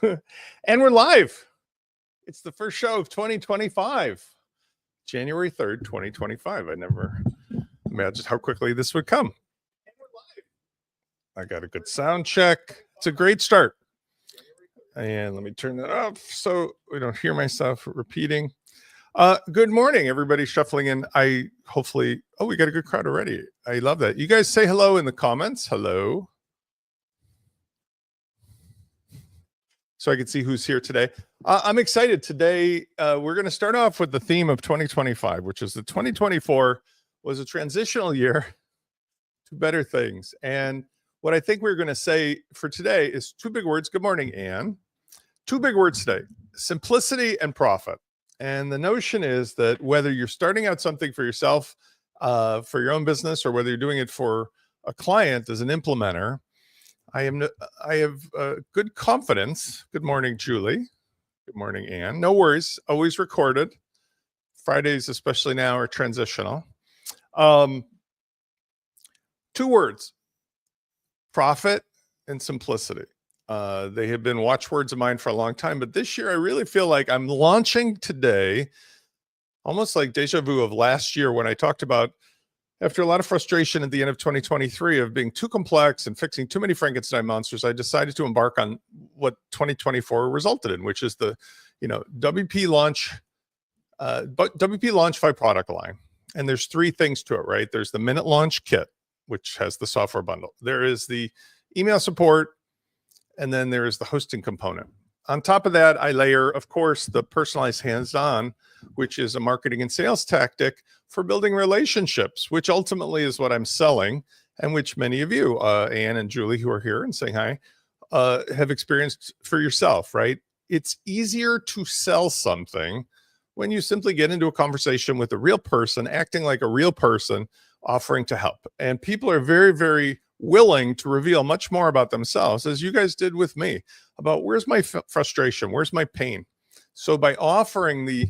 And we're live. It's the first show of 2025, January 3rd, 2025. I never imagined how quickly this would come. And we're live. I got a good sound check. It's a great start. And let me turn that off so we don't hear myself repeating. Good morning, everybody shuffling in. We got a good crowd already. I love that. You guys say hello in the comments. Hello. So I can see who's here today. I'm excited. Today, we're going to start off with the theme of 2025, which is that 2024 was a transitional year to better things. And what I think we're going to say for today is two big words. Good morning, Anne. Two big words today: simplicity and profit. And the notion is that whether you're starting out something for yourself, for your own business, or whether you're doing it for a client as an implementer, I have good confidence. Good morning, Julie. Good morning, Anne. No worries, always recorded. Fridays, especially now, are transitional. Two words: profit and simplicity. They have been watchwords of mine for a long time, but this year I really feel like I'm launching today, almost like deja vu of last year when I talked about, after a lot of frustration at the end of 2023 of being too complex and fixing too many Frankenstein monsters, I decided to embark on what 2024 resulted in, which is the, WP Launch 5 product line. And there's three things to it, right? There's the Minute Launch Kit, which has the software bundle. There is the email support, and then there is the hosting component. On top of that, I layer, of course, the personalized hands-on, which is a marketing and sales tactic for building relationships, which ultimately is what I'm selling, and which many of you, Anne and Julie, who are here and saying hi, have experienced for yourself, right? It's easier to sell something when you simply get into a conversation with a real person, acting like a real person, offering to help. And people are very, very willing to reveal much more about themselves, as you guys did with me, about where's my frustration, where's my pain. So by offering the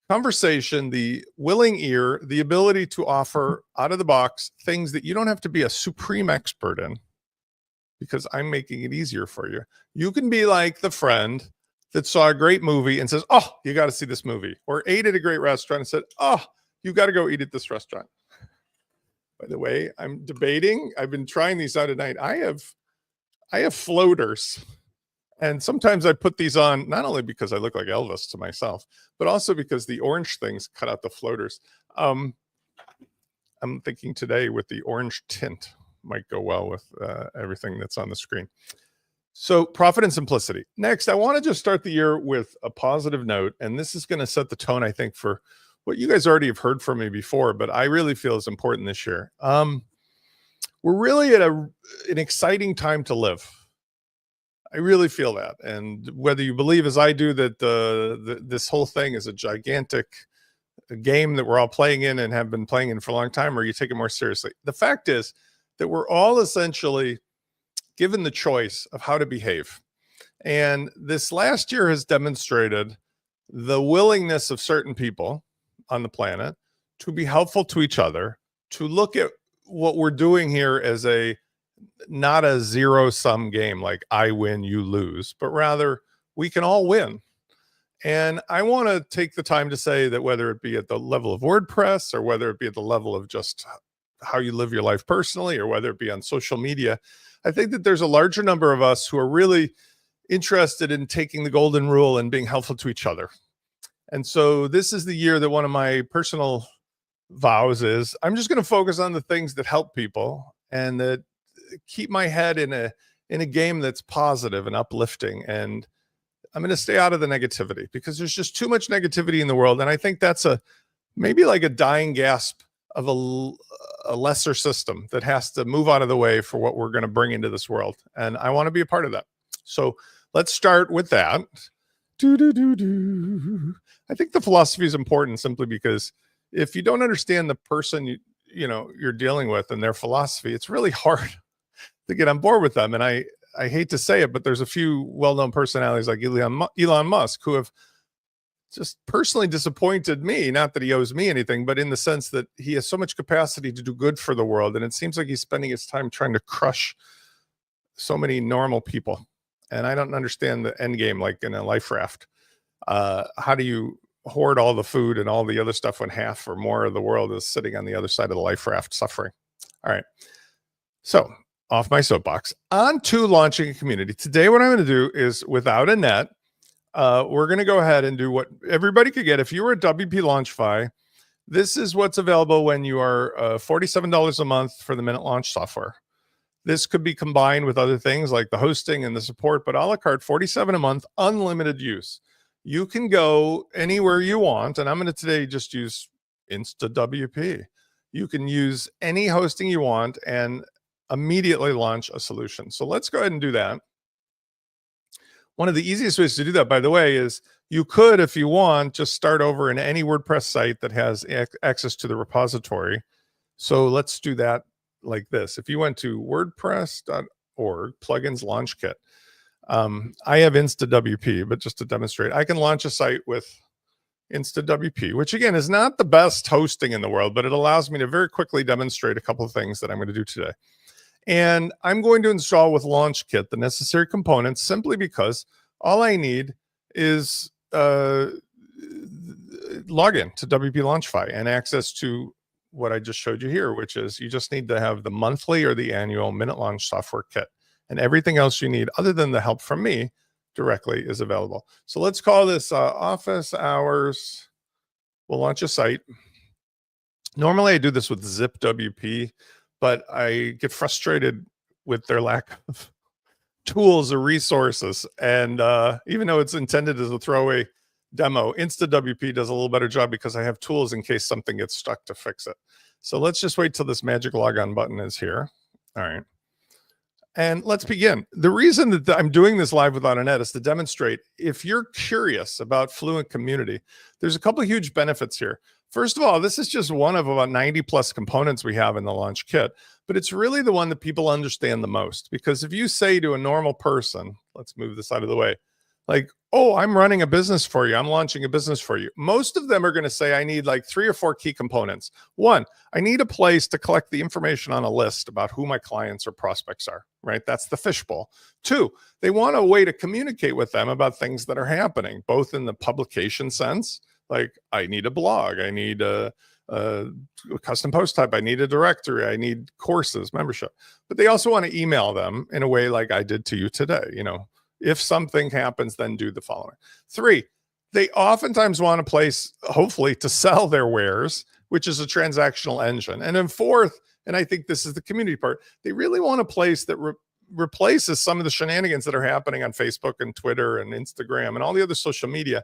conversation, the willing ear, the ability to offer out of the box things that you don't have to be a supreme expert in, because I'm making it easier for you. You can be like the friend that saw a great movie and says, oh, you got to see this movie, or ate at a great restaurant and said, oh, you got to go eat at this restaurant. By the way, I'm debating. I've been trying these out at night. I have floaters. And sometimes I put these on, not only because I look like Elvis to myself, but also because the orange things cut out the floaters. I'm thinking today with the orange tint might go well with everything that's on the screen. So profit and simplicity. Next, I want to just start the year with a positive note. And this is going to set the tone, I think, for what you guys already have heard from me before, but I really feel is important this year. We're really at an exciting time to live. I really feel that. And whether you believe, as I do, that this whole thing is a gigantic game that we're all playing in and have been playing in for a long time, or you take it more seriously, the fact is that we're all essentially given the choice of how to behave. And this last year has demonstrated the willingness of certain people on the planet to be helpful to each other, to look at what we're doing here as not a zero-sum game, like I win, you lose, but rather we can all win. And I want to take the time to say that whether it be at the level of WordPress, or whether it be at the level of just how you live your life personally, or whether it be on social media, I think that there's a larger number of us who are really interested in taking the golden rule and being helpful to each other. And so this is the year that one of my personal vows is I'm just going to focus on the things that help people and that keep my head in a game that's positive and uplifting. And I'm going to stay out of the negativity, because there's just too much negativity in the world. And I think that's maybe like a dying gasp of a lesser system that has to move out of the way for what we're going to bring into this world. And I want to be a part of that. So let's start with that. I think the philosophy is important simply because if you don't understand the person you're dealing with and their philosophy, it's really hard to get on board with them. And I hate to say it, but there's a few well-known personalities like Elon Musk who have just personally disappointed me. Not that he owes me anything, but in the sense that he has so much capacity to do good for the world, and it seems like he's spending his time trying to crush so many normal people. And I don't understand the end game, like in a life raft. How do you hoard all the food and all the other stuff when half or more of the world is sitting on the other side of the life raft suffering? All right. So off my soapbox, on to launching a community. Today, what I'm going to do is, without a net, we're going to go ahead and do what everybody could get. If you were a WP Launchify, this is what's available when you are $47 a month for the minute launch software. This could be combined with other things like the hosting and the support, but a la carte, $47 a month, unlimited use. You can go anywhere you want, and I'm going to today just use InstaWP. You can use any hosting you want and immediately launch a solution. So let's go ahead and do that. One of the easiest ways to do that, by the way, is you could, if you want, just start over in any WordPress site that has access to the repository. So let's do that like this. If you went to wordpress.org, plugins launch kit, I have InstaWP, but just to demonstrate, I can launch a site with InstaWP, which again is not the best hosting in the world, but it allows me to very quickly demonstrate a couple of things that I'm going to do today. And I'm going to install with LaunchKit the necessary components simply because all I need is login to WP Launchify and access to what I just showed you here, which is you just need to have the monthly or the annual minute launch software kit, and everything else you need other than the help from me directly is available. So let's call this office hours. We'll launch a site. Normally I do this with ZipWP, but I get frustrated with their lack of tools or resources. And even though it's intended as a throwaway demo, InstaWP does a little better job because I have tools in case something gets stuck to fix it. So let's just wait till this magic logon button is here. All right. And let's begin. The reason that I'm doing this live without a net is to demonstrate, if you're curious about Fluent Community, there's a couple of huge benefits here. First of all, this is just one of about 90 plus components we have in the launch kit, but it's really the one that people understand the most. Because if you say to a normal person, let's move this out of the way, like, oh, I'm running a business for you, I'm launching a business for you, most of them are going to say I need like 3 or 4 key components. One, I need a place to collect the information on a list about who my clients or prospects are, right? That's the fishbowl. 2, they want a way to communicate with them about things that are happening, both in the publication sense, like I need a blog, I need a custom post type, I need a directory, I need courses, membership. But they also want to email them in a way like I did to you today, you know, if something happens, then do the following. 3, they oftentimes want a place, hopefully, to sell their wares, which is a transactional engine. And then 4th, and I think this is the community part, they really want a place that replaces some of the shenanigans that are happening on Facebook and Twitter and Instagram and all the other social media,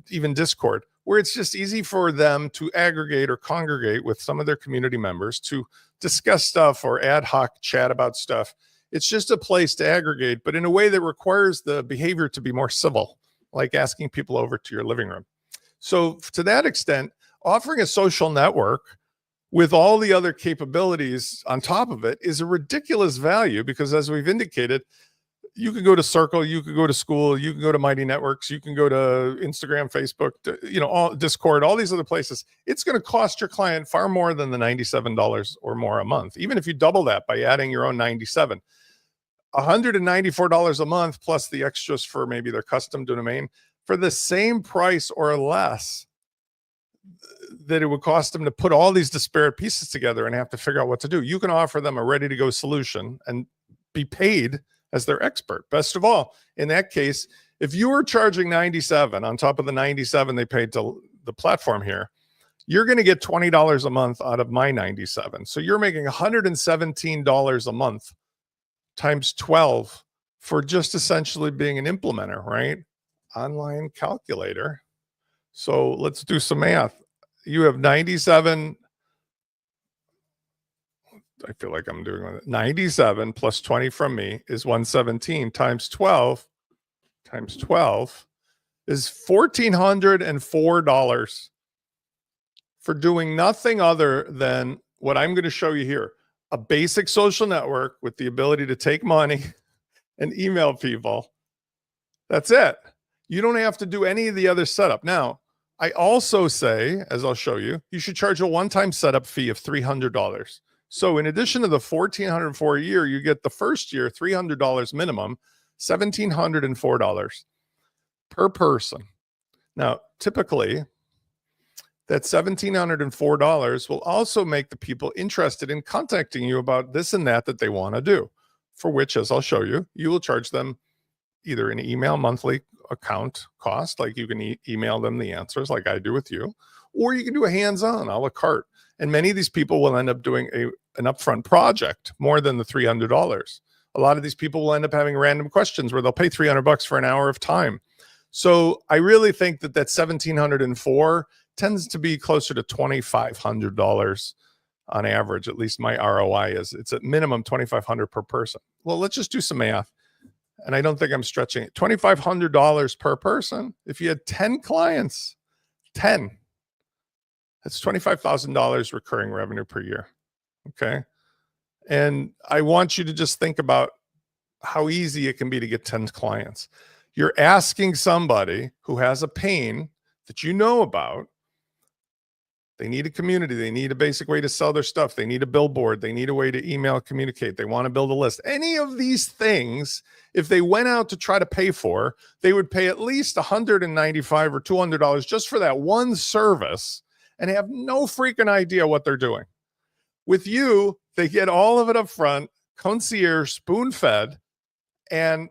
even Discord, where it's just easy for them to aggregate or congregate with some of their community members to discuss stuff or ad hoc chat about stuff. It's just a place to aggregate, but in a way that requires the behavior to be more civil, like asking people over to your living room. So to that extent, offering a social network with all the other capabilities on top of it is a ridiculous value, because as we've indicated, you can go to Circle, you can go to School, you can go to Mighty Networks, you can go to Instagram, Facebook, you know, all Discord, all these other places. It's going to cost your client far more than the $97 or more a month. Even if you double that by adding your own $97, $194 a month plus the extras for maybe their custom domain for the same price or less that it would cost them to put all these disparate pieces together and have to figure out what to do. You can offer them a ready to go solution and be paid as their expert. Best of all, in that case, if you were charging $97 on top of the $97 they paid to the platform here, you're going to get $20 a month out of my $97. So you're making $117 a month times 12 for just essentially being an implementer, right? Online calculator. So let's do some math. You have 97. I feel like I'm doing it. 97 plus 20 from me is 117 times 12 is $1,404 for doing nothing other than what I'm going to show you here. A basic social network with the ability to take money and email people. That's it. You don't have to do any of the other setup. Now, I also say, as I'll show you, you should charge a one-time setup fee of $300. So in addition to the $1,404 a year, you get the first year $300 minimum $1,704 per person. Now, typically, that $1,704 will also make the people interested in contacting you about this and that they want to do, for which, as I'll show you, you will charge them either an email monthly account cost, like you can email them the answers like I do with you, or you can do a hands-on a la carte. And many of these people will end up doing an upfront project more than the $300. A lot of these people will end up having random questions where they'll pay $300 for an hour of time. So I really think that 1,704 tends to be closer to $2,500 on average. At least my ROI is, it's at minimum $2,500 per person. Well, let's just do some math. And I don't think I'm stretching it. $2,500 per person. If you had 10 clients, 10, that's $25,000 recurring revenue per year. Okay. And I want you to just think about how easy it can be to get 10 clients. You're asking somebody who has a pain that you know about. They need a community. They need a basic way to sell their stuff. They need a billboard. They need a way to email communicate. They want to build a list. Any of these things, if they went out to try to pay for, they would pay at least $195 or $200 just for that one service and have no freaking idea what they're doing. With you, they get all of it up front, concierge, spoon-fed, and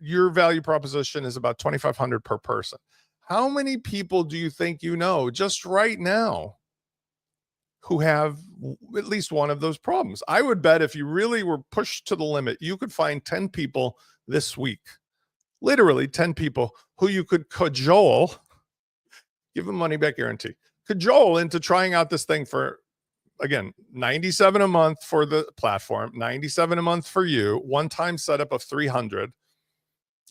your value proposition is about $2,500 per person. How many people do you think you know just right now who have at least one of those problems? I would bet if you really were pushed to the limit, you could find 10 people this week, literally 10 people who you could cajole, give them money back guarantee, cajole into trying out this thing for, again, $97 a month for the platform, $97 a month for you, one-time setup of $300.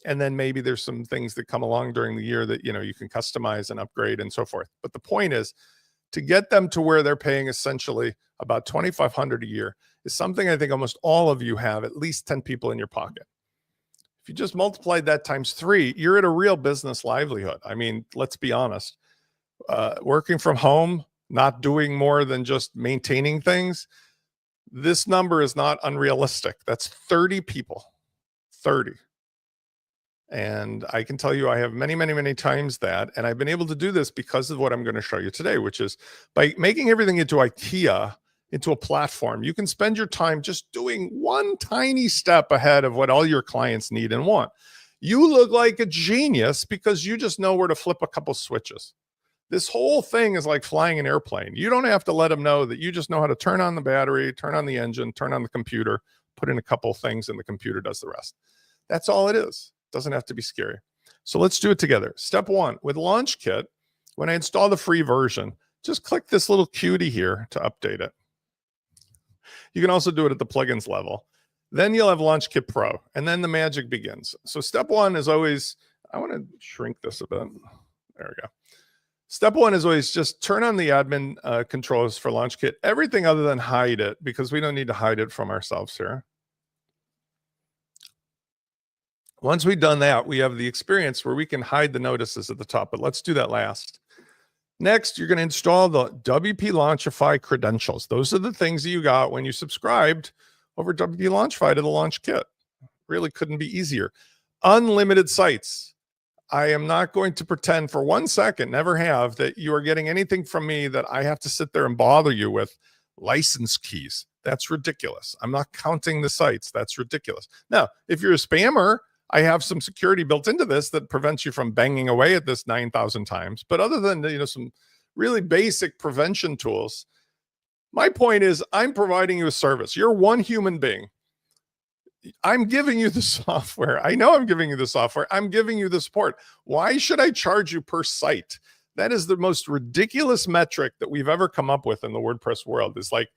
And then maybe there's some things that come along during the year that, you can customize and upgrade and so forth. But the point is to get them to where they're paying essentially about $2,500 a year is something I think almost all of you have at least 10 people in your pocket. If you just multiplied that times 3, you're at a real business livelihood. I mean, let's be honest, working from home, not doing more than just maintaining things, this number is not unrealistic. That's 30 people, 30. And I can tell you, I have many, many, many times that. And I've been able to do this because of what I'm going to show you today, which is by making everything into IKEA, into a platform, you can spend your time just doing one tiny step ahead of what all your clients need and want. You look like a genius because you just know where to flip a couple switches. This whole thing is like flying an airplane. You don't have to let them know that you just know how to turn on the battery, turn on the engine, turn on the computer, put in a couple things, and the computer does the rest. That's all it is. Doesn't have to be scary. So let's do it together. Step 1, with Launch Kit, when I install the free version, just click this little cutie here to update it. You can also do it at the plugins level. Then you'll have Launch Kit Pro, and then the magic begins. So step 1 is always, I want to shrink this a bit. There we go. Step 1 is always just turn on the admin controls for Launch Kit, everything other than hide it, because we don't need to hide it from ourselves here. Once we've done that, we have the experience where we can hide the notices at the top, but let's do that last. Next, you're going to install the WP Launchify credentials. Those are the things that you got when you subscribed over WP Launchify to the Launch Kit. Really couldn't be easier. Unlimited sites. I am not going to pretend for 1 second, never have, that you are getting anything from me that I have to sit there and bother you with license keys. That's ridiculous. I'm not counting the sites. That's ridiculous. Now, if you're a spammer, I have some security built into this that prevents you from banging away at this 9,000 times. But other than, some really basic prevention tools, my point is I'm providing you a service. You're one human being. I'm giving you the software. I know I'm giving you the software. I'm giving you the support. Why should I charge you per site? That is the most ridiculous metric that we've ever come up with in the WordPress world. Is like,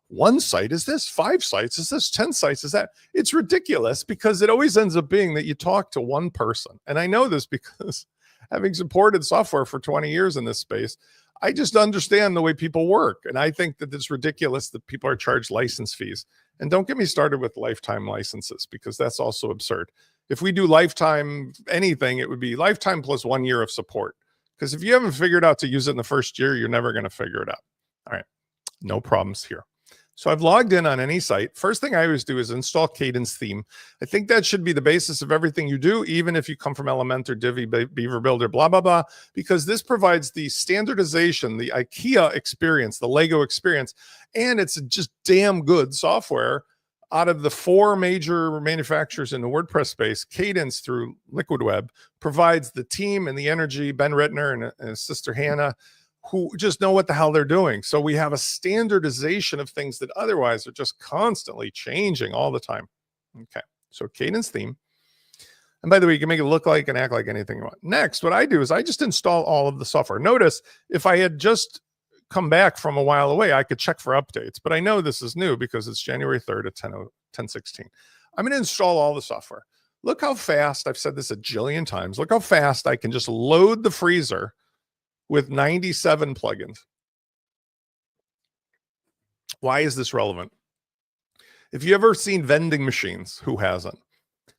1 site is this, 5 sites is this, 10 sites is that. It's ridiculous because it always ends up being that you talk to one person. And I know this because having supported software for 20 years in this space, I just understand the way people work. And I think that it's ridiculous that people are charged license fees. And don't get me started with lifetime licenses, because that's also absurd. If we do lifetime anything, it would be lifetime plus 1 year of support. Because if you haven't figured out to use it in the first year, you're never going to figure it out. All right. No problems here. So I've logged in on any site. First thing I always do is install Cadence theme. I think that should be the basis of everything you do, even if you come from Elementor, Divi, Beaver Builder, blah, blah, blah, because this provides the standardization, the IKEA experience, the Lego experience, and it's just damn good software. Out of the 4 major manufacturers in the WordPress space, Cadence through Liquid Web provides the team and the energy, Ben Rittner and his sister Hannah, who just know what the hell they're doing. So we have a standardization of things that otherwise are just constantly changing all the time. Okay, so Cadence theme. And by the way, you can make it look like and act like anything you want. Next, what I do is I just install all of the software. Notice if I had just come back from a while away, I could check for updates, but I know this is new because it's January 3rd at 10:16. I'm going to install all the software. Look how fast, I've said this a jillion times, look how fast I can just load the freezer with 97 plugins. Why is this relevant? If you ever seen vending machines, who hasn't?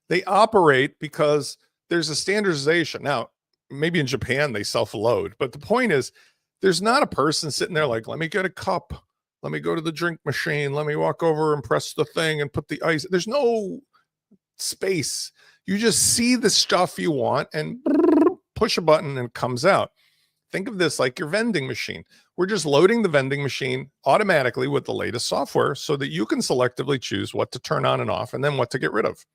They operate because there's a standardization. Now, maybe in Japan they self-load, but the point is there's not a person sitting there like, let me get a cup, let me go to the drink machine, let me walk over and press the thing and put the ice. There's no space. You just see the stuff you want and push a button and it comes out. Think of this like your vending machine. We're just loading the vending machine automatically with the latest software so that you can selectively choose what to turn on and off and then what to get rid of.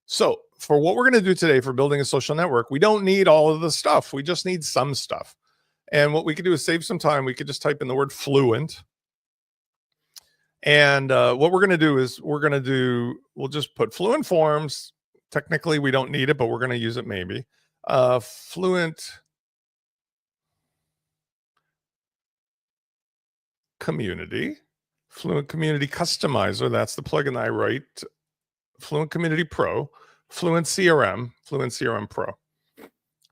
So for what we're going to do today for building a social network, we don't need all of the stuff. We just need some stuff. And what we could do is save some time. We could just type in the word Fluent. And what we're going to do is we'll just put Fluent Forms. Technically, we don't need it, but we're going to use it maybe. Fluent Community, Fluent Community Customizer. That's the plugin I write. Fluent Community Pro, Fluent CRM, Fluent CRM Pro.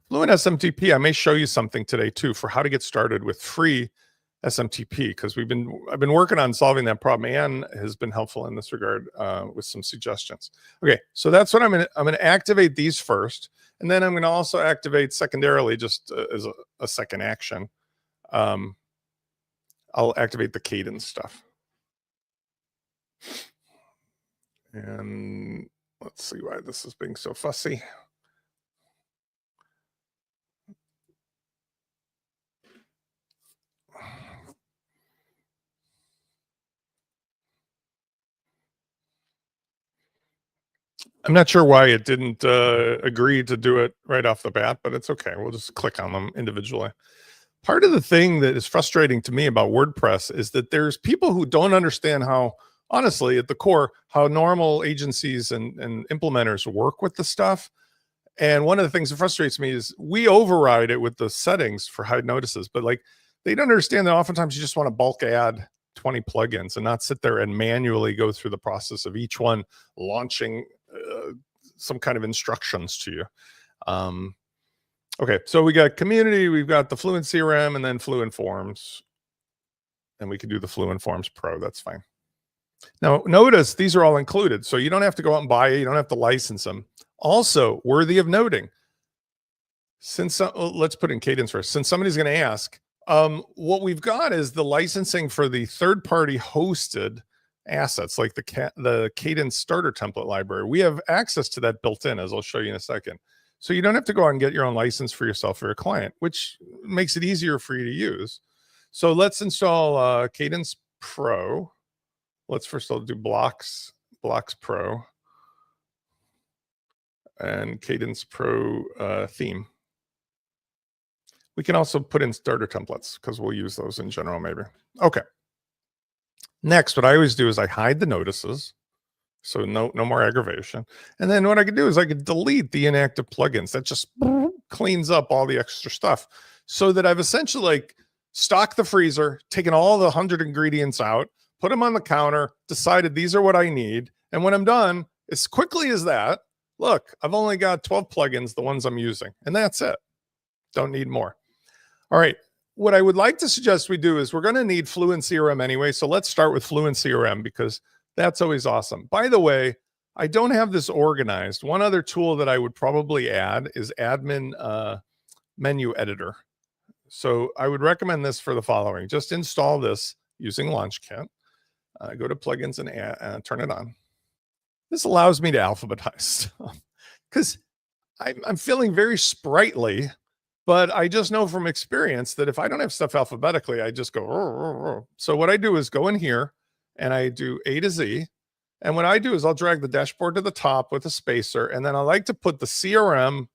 Fluent SMTP, I may show you something today too for how to get started with free SMTP, because I've been working on solving that problem. Anne has been helpful in this regard with some suggestions. Okay, so that's what I'm gonna activate these first, and then I'm gonna also activate secondarily, just as a second action. I'll activate the Cadence stuff. And let's see why this is being so fussy. I'm not sure why it didn't agree to do it right off the bat, but it's okay. We'll just click on them individually. Part of the thing that is frustrating to me about WordPress is that there's people who don't understand how, honestly, at the core, how normal agencies and implementers work with the stuff. And one of the things that frustrates me is we override it with the settings for hide notices, but like they don't understand that oftentimes you just want to bulk add 20 plugins and not sit there and manually go through the process of each one launching some kind of instructions to you. Okay, so we got community, we've got the Fluent CRM, and then Fluent Forms. And we can do the Fluent Forms Pro, that's fine. Now, notice these are all included, so you don't have to go out and buy it, you don't have to license them. Also, worthy of noting, since let's put in Cadence first, since somebody's going to ask, what we've got is the licensing for the third-party hosted assets, like the Cadence starter template library. We have access to that built in, as I'll show you in a second. So you don't have to go out and get your own license for yourself or your client, which makes it easier for you to use. So let's install Cadence Pro. Let's first all do Blocks Pro and Cadence Pro theme. We can also put in starter templates because we'll use those in general maybe. Okay. Next, what I always do is I hide the notices. So no more aggravation. And then what I can do is I can delete the inactive plugins. That just cleans up all the extra stuff so that I've essentially like stocked the freezer, taken all the 100 ingredients out, put them on the counter, decided these are what I need. And when I'm done, as quickly as that, look, I've only got 12 plugins, the ones I'm using, and that's it. Don't need more. All right. What I would like to suggest we do is we're going to need Fluent CRM anyway. So let's start with Fluent CRM because that's always awesome. By the way, I don't have this organized. One other tool that I would probably add is Admin Menu Editor. So I would recommend this for the following. Just install this using LaunchKit. Go to plugins and turn it on. This allows me to alphabetize because I'm feeling very sprightly, but I just know from experience that if I don't have stuff alphabetically, I just go. So what I do is go in here and I do A to Z. And what I do is I'll drag the dashboard to the top with a spacer. And then I like to put the CRM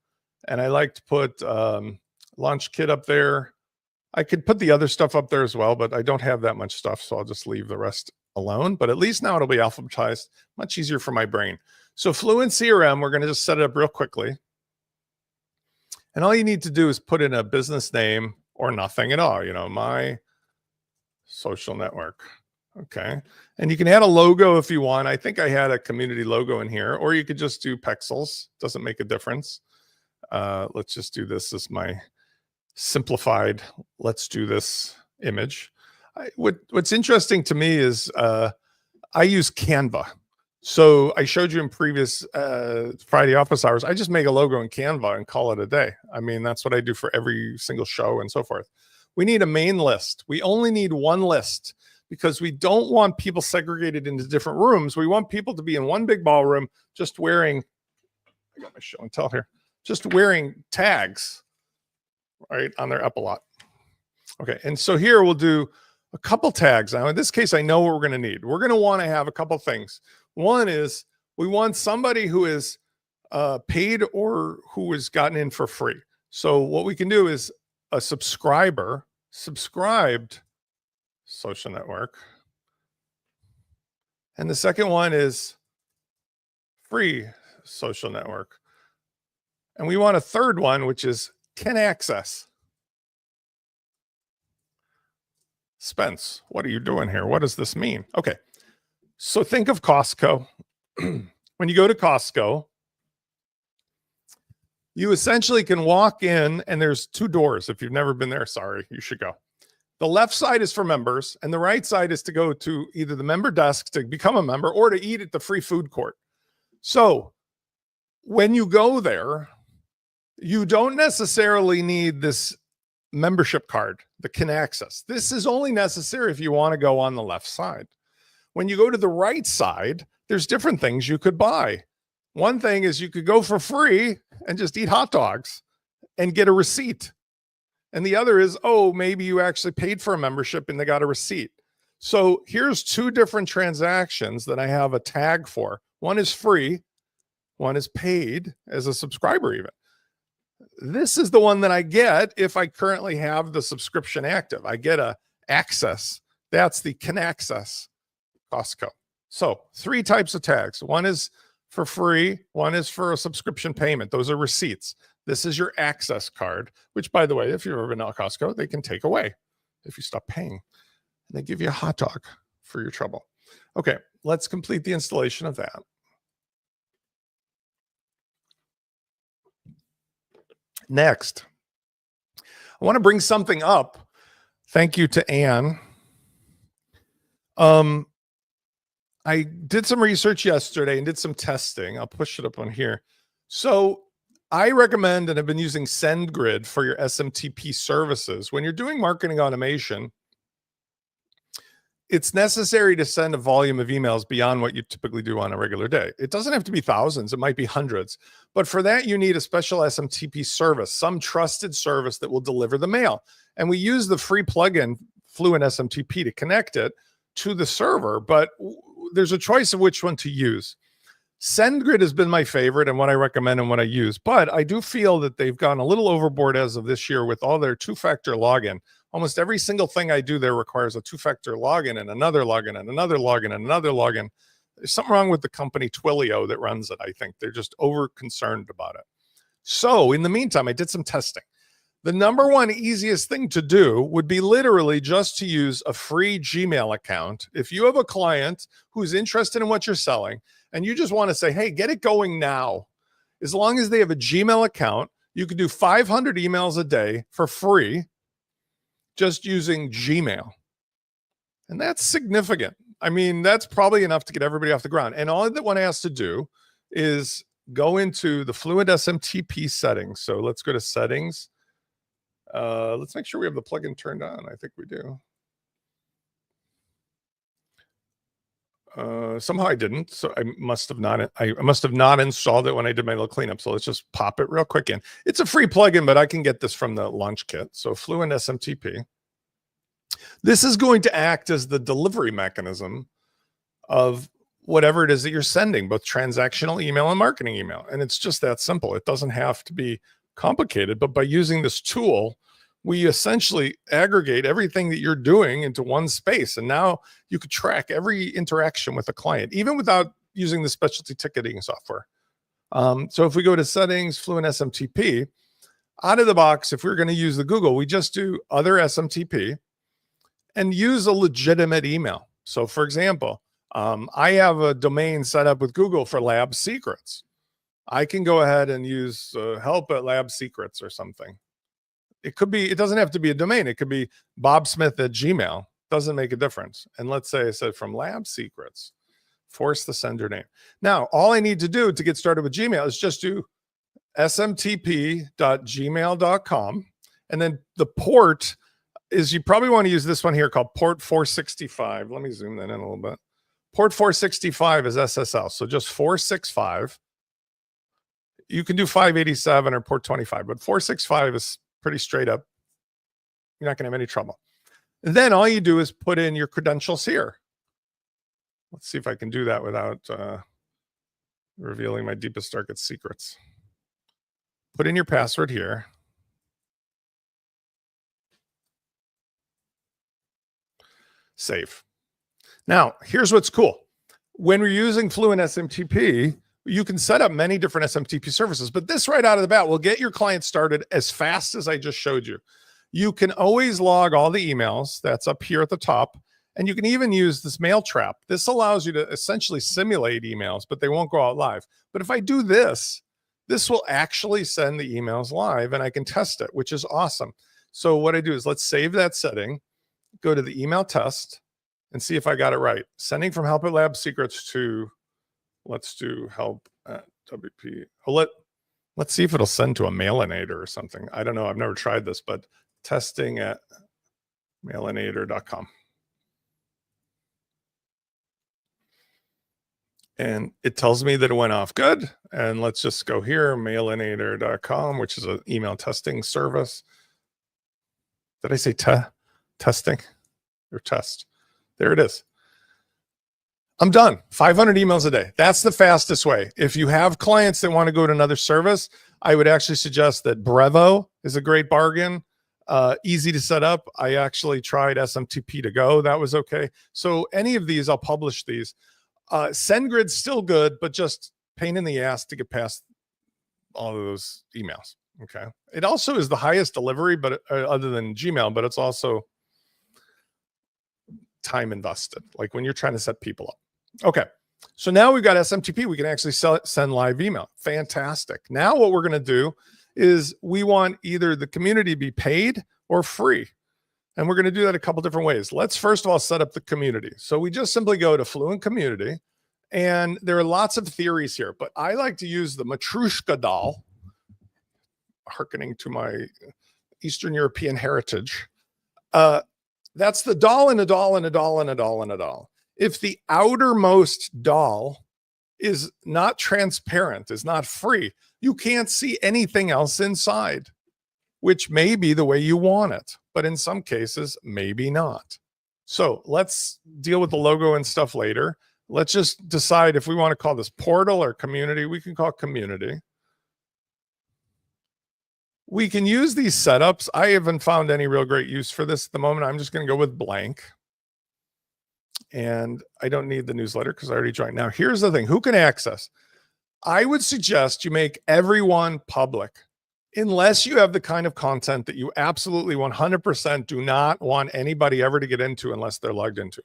and I like to put Launch Kit up there. I could put the other stuff up there as well, but I don't have that much stuff. So I'll just leave the rest alone. But at least now it'll be alphabetized, much easier for my brain. So Fluent CRM, we're going to just set it up real quickly. And all you need to do is put in a business name or nothing at all, my social network. Okay. And you can add a logo if you want. I think I had a community logo in here, or you could just do pixels. Doesn't make a difference. Let's just do this as my simplified, let's do this image. What's interesting to me is I use Canva. So I showed you in previous Friday office hours, I just make a logo in Canva and call it a day. I mean, that's what I do for every single show and so forth. We need a main list. We only need one list because we don't want people segregated into different rooms. We want people to be in one big ballroom just wearing, I got my show and tell here, just wearing tags, right, on their epaulette. Okay, and so here we'll do a couple tags. Now, in this case, I know what we're going to need. We're going to want to have a couple things. One is we want somebody who is paid or who has gotten in for free. So what we can do is a subscribed social network. And the second one is free social network. And we want a third one, which is can access. Spence, what are you doing here? What does this mean? Okay. So think of Costco. When you go to Costco, you essentially can walk in and there's two doors. If you've never been there, sorry, you should go. The left side is for members and the right side is to go to either the member desk to become a member or to eat at the free food court. So when you go there, you don't necessarily need this membership card, the can access. This is only necessary if you want to go on the left side. When you go to the right side, there's different things you could buy. One thing is you could go for free and just eat hot dogs and get a receipt. And the other is, oh, maybe you actually paid for a membership and they got a receipt. So here's two different transactions that I have a tag for. One is free, one is paid as a subscriber even. This is the one that I get if I currently have the subscription active. I get a access. That's the can access Costco. So 3 types of tags. One is for free. One is for a subscription payment. Those are receipts. This is your access card, which, by the way, if you've ever been to Costco, they can take away if you stop paying. And they give you a hot dog for your trouble. Okay, let's complete the installation of that. Next, I want to bring something up. Thank you to Anne. I did some research yesterday and did some testing. I'll push it up on here. So I recommend and have been using SendGrid for your SMTP services. When you're doing marketing automation, it's necessary to send a volume of emails beyond what you typically do on a regular day. It doesn't have to be thousands. It might be hundreds. But for that, you need a special SMTP service, some trusted service that will deliver the mail. And we use the free plugin, Fluent SMTP, to connect it to the server. But there's a choice of which one to use. SendGrid has been my favorite and what I recommend and what I use. But I do feel that they've gone a little overboard as of this year with all their two-factor login. Almost every single thing I do there requires a two-factor login and another login and another login and another login. There's something wrong with the company Twilio that runs it, I think. They're just over-concerned about it. So in the meantime, I did some testing. The number one easiest thing to do would be literally just to use a free Gmail account. If you have a client who's interested in what you're selling and you just want to say, hey, get it going now. As long as they have a Gmail account, you can do 500 emails a day for free just using Gmail. And that's significant. I mean, that's probably enough to get everybody off the ground. And all that one has to do is go into the Fluent SMTP settings. So let's go to settings. Let's make sure we have the plugin turned on. I think we do. Somehow I didn't. So I must have not installed it when I did my little cleanup. So let's just pop it real quick in. It's a free plugin, but I can get this from the launch kit. So Fluent SMTP. This is going to act as the delivery mechanism of whatever it is that you're sending, both transactional email and marketing email. And it's just that simple. It doesn't have to be complicated, but by using this tool, we essentially aggregate everything that you're doing into one space. And now you could track every interaction with a client, even without using the specialty ticketing software. So if we go to settings, Fluent SMTP, out of the box, if we're going to use the Google, we just do other SMTP and use a legitimate email. So for example, I have a domain set up with Google for lab secrets. I can go ahead and use help at lab secrets or something. It could be, it doesn't have to be a domain. It could be bobsmith@gmail. Doesn't make a difference. And let's say I said from lab secrets, force the sender name. Now, all I need to do to get started with Gmail is just do smtp.gmail.com. And then the port is, you probably want to use this one here called port 465. Let me zoom that in a little bit. Port 465 is SSL. So just 465. You can do 587 or port 25, but 465 is pretty straight up. You're not going to have any trouble. And then all you do is put in your credentials here. Let's see if I can do that without revealing my deepest, darkest secrets. Put in your password here. Save. Now, here's what's cool. When we're using Fluent SMTP, you can set up many different SMTP services, but this right out of the bat will get your client started as fast as I just showed you. You can always log all the emails. That's up here at the top. And you can even use this mail trap. This allows you to essentially simulate emails, but they won't go out live. But if I do this, this will actually send the emails live and I can test it, which is awesome. So what I do is let's save that setting, go to the email test and see if I got it right. Sending from help at lab secrets to, let's do help at WP. Oh, let's see if it'll send to a mailinator or something. I don't know. I've never tried this, but testing at mailinator.com. And it tells me that it went off good. And let's just go here, mailinator.com, which is an email testing service. Did I say testing or test? There it is. I'm done. 500 emails a day. That's the fastest way. If you have clients that want to go to another service, I would actually suggest that Brevo is a great bargain. Easy to set up. I actually tried SMTP to go. That was okay. So any of these, I'll publish these. SendGrid's still good, but just pain in the ass to get past all of those emails. Okay. It also is the highest delivery, but other than Gmail, but it's also time invested, like when you're trying to set people up. Okay. So now we've got SMTP. We can actually send live email. Fantastic. Now what we're going to do is we want either the community to be paid or free. And we're going to do that a couple different ways. Let's first of all set up the community. So we just simply go to Fluent Community. And there are lots of theories here, but I like to use the Matryoshka doll, hearkening to my Eastern European heritage. That's the doll and a doll and a doll and a doll and a doll. If the outermost doll is not transparent, is not free, you can't see anything else inside, which may be the way you want it, but in some cases, maybe not. So let's deal with the logo and stuff later. Let's just decide if we want to call this portal or community. We can call it community. We can use these setups. I haven't found any real great use for this at the moment. I'm just going to go with blank. And I don't need the newsletter because I already joined. Now, here's the thing. Who can access? I would suggest you make everyone public, unless you have the kind of content that you absolutely 100% do not want anybody ever to get into unless they're logged into.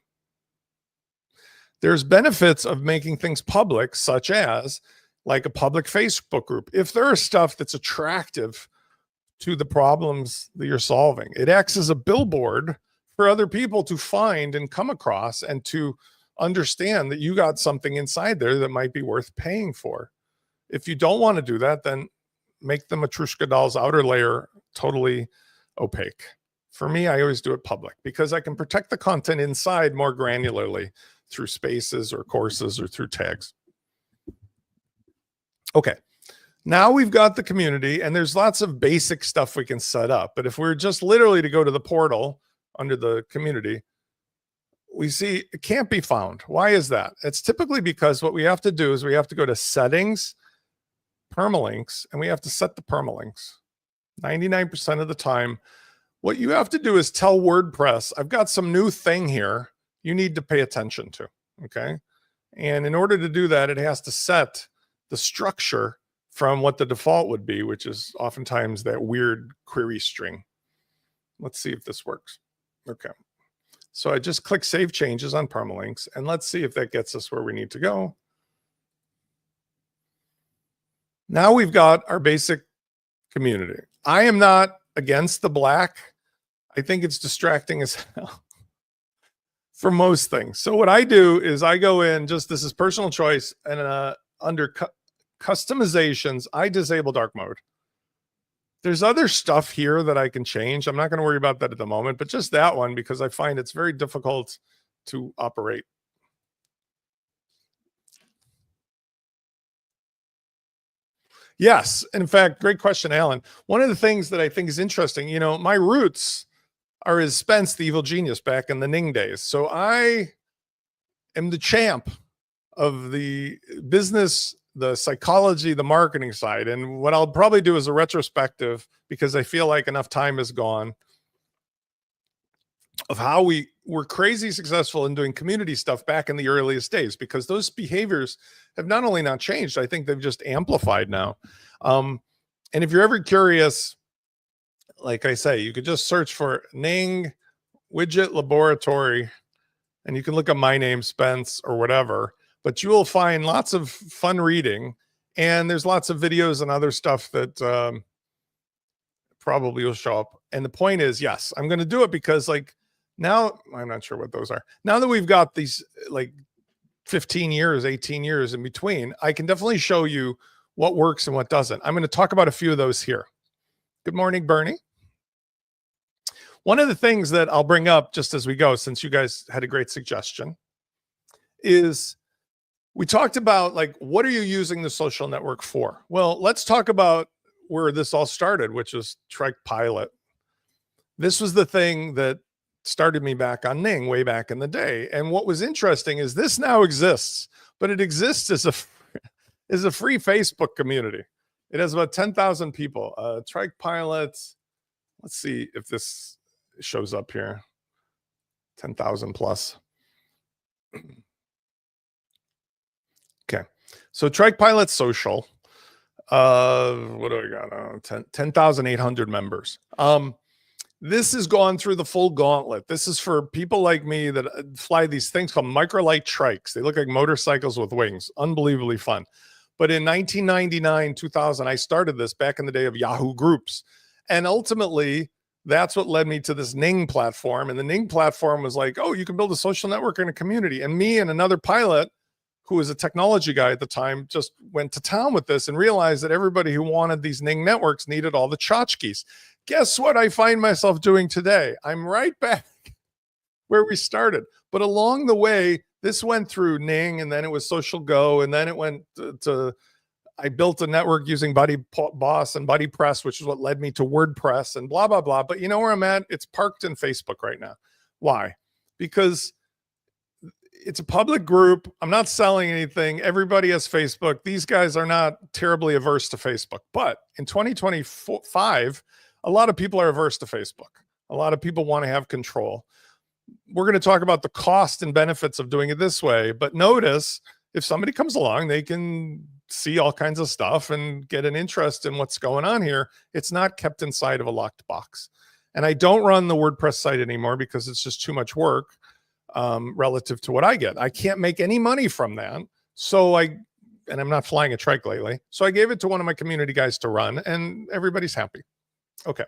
There's benefits of making things public, such as like a public Facebook group. If there is stuff that's attractive to the problems that you're solving, it acts as a billboard for other people to find and come across and to understand that you got something inside there that might be worth paying for. If you don't want to do that, then make the Matryoshka doll's outer layer totally opaque. For me, I always do it public because I can protect the content inside more granularly. through spaces or courses or through tags. Okay. Now we've got the community, and there's lots of basic stuff we can set up. But if we're just literally to go to the portal under the community, we see it can't be found. Why is that? It's typically because what we have to do is we have to go to settings, permalinks, and we have to set the permalinks. 99% of the time, what you have to do is tell WordPress, I've got some new thing here you need to pay attention to, okay? And in order to do that, it has to set the structure from what the default would be, which is oftentimes that weird query string. Let's see if this works. Okay. So I just click Save Changes on permalinks, and let's see if that gets us where we need to go. Now we've got our basic community. I am not against the black. I think it's distracting as hell for most things. So what I do is I go in, just this is personal choice, and under customizations, I disable dark mode. There's other stuff here that I can change. I'm not going to worry about that at the moment, but just that one, because I find it's very difficult to operate. Yes. In fact, great question, Alan. One of the things that I think is interesting, you know, my roots are as Spence, the evil genius back in the Ning days. So I am the champ of the business, the psychology, the marketing side. And what I'll probably do is a retrospective, because I feel like enough time has gone, of how we were crazy successful in doing community stuff back in the earliest days, because those behaviors have not only not changed, I think they've just amplified now. And if you're ever curious, like I say, you could just search for Ning Widget Laboratory, and you can look up my name, Spence, or whatever, but you will find lots of fun reading, and there's lots of videos and other stuff that probably will show up. And the point is, yes, I'm going to do it because, like, now I'm not sure what those are. Now that we've got these like 15 years, 18 years in between, I can definitely show you what works and what doesn't. I'm going to talk about a few of those here. Good morning, Bernie. One of the things that I'll bring up just as we go, since you guys had a great suggestion, is we talked about, like, what are you using the social network for? Well, let's talk about where this all started, which was Trike Pilot. This was the thing that started me back on Ning way back in the day. And what was interesting is this now exists, but it exists as a free Facebook community. It has about 10,000 people. Trike Pilot, let's see if this shows up here. 10,000 plus. Okay. So Trike Pilot social. What do I got? 10,800 members. This has gone through the full gauntlet. This is for people like me that fly these things called microlight trikes. They look like motorcycles with wings. Unbelievably fun. But in 1999, 2000, I started this back in the day of Yahoo Groups. And ultimately, that's what led me to this Ning platform. And the Ning platform was like, oh, you can build a social network in a community. And me and another pilot, who was a technology guy at the time, just went to town with this and realized that everybody who wanted these Ning networks needed all the tchotchkes. Guess what I find myself doing today? I'm right back where we started. But along the way, this went through Ning, and then it was Social Go, and then it went to I built a network using Buddy Boss and Buddy Press, which is what led me to WordPress and blah, blah, blah. But you know where I'm at? It's parked in Facebook right now. Why? Because it's a public group. I'm not selling anything. Everybody has Facebook. These guys are not terribly averse to Facebook. But in 2025, a lot of people are averse to Facebook. A lot of people want to have control. We're going to talk about the cost and benefits of doing it this way. But notice, if somebody comes along, they can see all kinds of stuff and get an interest in what's going on here. It's not kept inside of a locked box. And I don't run the WordPress site anymore because it's just too much work relative to what I get. I can't make any money from that. So and I'm not flying a trike lately. So I gave it to one of my community guys to run, and everybody's happy. Okay.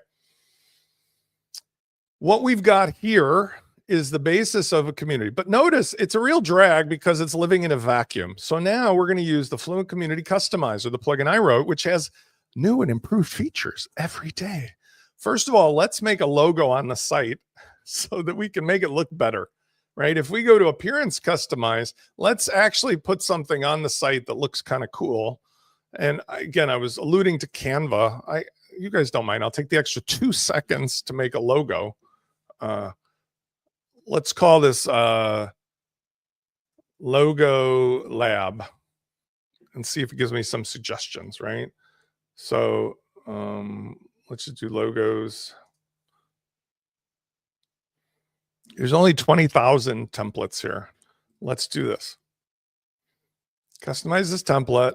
What we've got here is the basis of a community. But notice it's a real drag because it's living in a vacuum. So now we're going to use the Fluent Community Customizer, the plugin I wrote, which has new and improved features every day. First of all, let's make a logo on the site so that we can make it look better, right? If we go to appearance customize, let's actually put something on the site that looks kind of cool. And again, I was alluding to Canva. You guys don't mind. I'll take the extra 2 seconds to make a logo. Let's call this Logo Lab and see if it gives me some suggestions, right? So let's just do logos. There's only 20,000 templates here. Let's do this. Customize this template.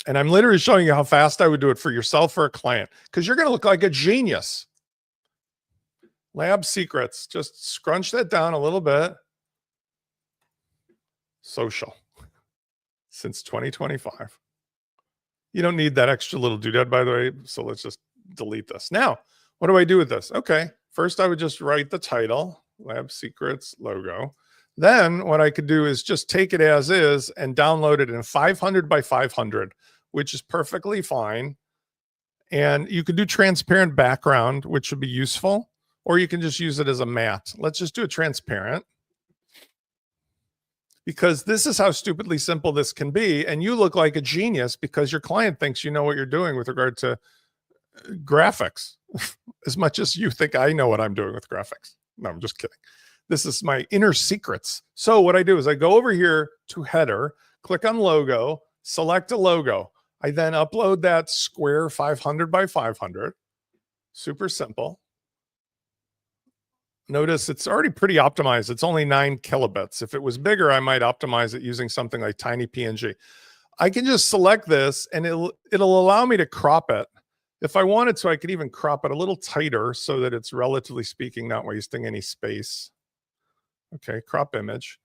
And I'm literally showing you how fast I would do it for yourself or a client, because you're going to look like a genius. Lab secrets. Just scrunch that down a little bit. Social. Since 2025. You don't need that extra little doodad, by the way. So let's just delete this. Now, what do I do with this? Okay. First, I would just write the title, Lab Secrets logo. Then what I could do is just take it as is and download it in 500 by 500, which is perfectly fine. And you could do transparent background, which would be useful, or you can just use it as a matte. Let's just do a transparent, because this is how stupidly simple this can be. And you look like a genius because your client thinks you know what you're doing with regard to graphics as much as you think I know what I'm doing with graphics. No, I'm just kidding. This is my inner secrets. So what I do is I go over here to header, click on logo, select a logo. I then upload that square 500 by 500. Super simple. Notice it's already pretty optimized. It's only 9 kilobits. If it was bigger, I might optimize it using something like tiny PNG. I can just select this and it'll allow me to crop it. If I wanted to, I could even crop it a little tighter so that it's, relatively speaking, not wasting any space. Okay, crop image.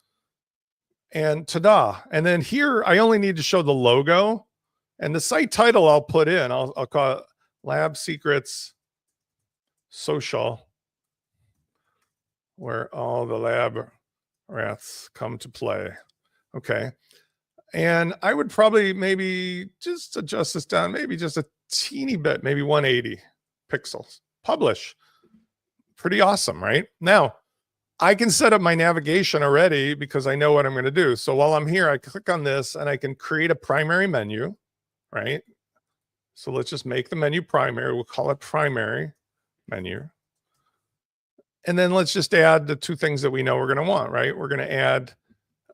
And ta-da. And then here, I only need to show the logo. And the site title I'll put in. I'll call it Lab Secrets Social, where all the lab rats come to play. Okay. And I would probably maybe just adjust this down, maybe just a teeny bit, maybe 180 pixels. Publish. Pretty awesome, right? Now, I can set up my navigation already because I know what I'm going to do. So while I'm here, I click on this and I can create a primary menu, right? So let's just make the menu primary. We'll call it primary menu. And then let's just add the 2 things that we know we're going to want, right? We're going to add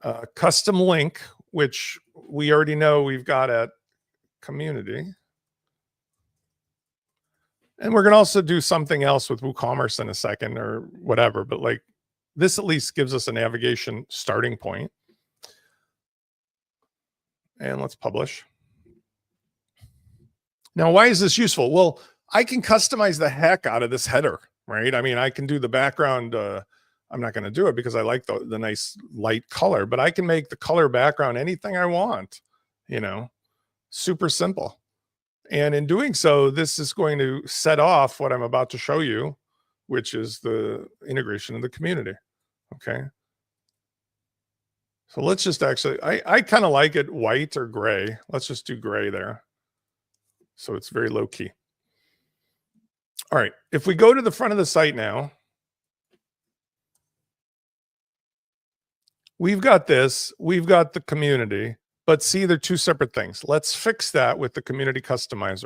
a custom link, which we already know we've got at community. And we're going to also do something else with WooCommerce in a second or whatever, but like this at least gives us a navigation starting point. And let's publish. Now, why is this useful? Well, I can customize the heck out of this header, right? I mean, I can do the background. I'm not going to do it because I like the nice light color, but I can make the color background anything I want, you know, super simple. And in doing so, this is going to set off what I'm about to show you, which is the integration of the community. Okay. So let's just actually, I kind of like it white or gray. Let's just do gray there. So it's very low key. All right. If we go to the front of the site now, we've got this, we've got the community, but see, they're 2 separate things. Let's fix that with the community customizer.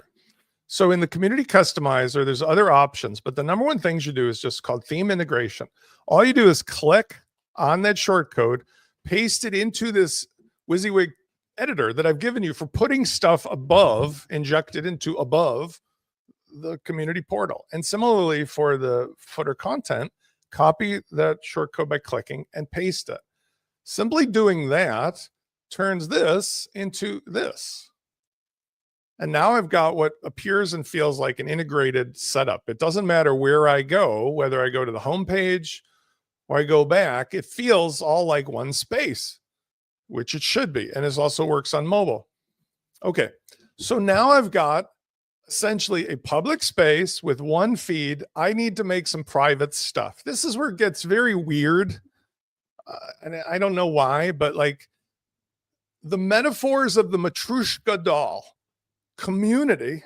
So in the community customizer, there's other options, but the number one things you do is just called theme integration. All you do is click on that short code, paste it into this WYSIWYG editor that I've given you for putting stuff above, injected into above the community portal. And similarly for the footer content, copy that short code by clicking and paste it. Simply doing that turns this into this. And now I've got what appears and feels like an integrated setup. It doesn't matter where I go, whether I go to the home page or I go back, it feels all like one space, which it should be. And it also works on mobile. Okay, so now I've got essentially a public space with one feed. I need to make some private stuff. This is where it gets very weird. And I don't know why, but like the metaphors of the Matryoshka doll community,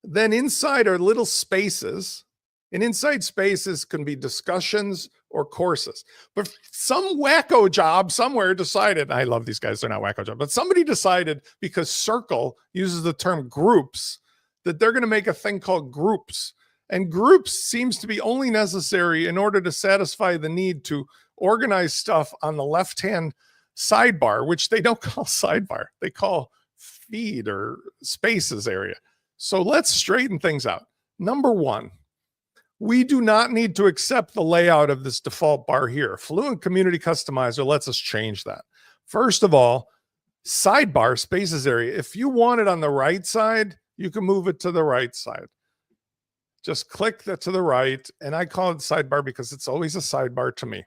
then inside are little spaces, and inside spaces can be discussions, or courses. But some wacko job somewhere decided, and I love these guys, they're not wacko jobs, but somebody decided, because Circle uses the term groups, that they're going to make a thing called groups. And groups seems to be only necessary in order to satisfy the need to organize stuff on the left-hand sidebar, which they don't call sidebar, they call feed or spaces area. So let's straighten things out. Number one, we do not need to accept the layout of this default bar here. Fluent Community Customizer lets us change that. First of all, sidebar spaces area, if you want it on the right side, you can move it to the right side. Just click that to the right, and I call it sidebar because it's always a sidebar to me.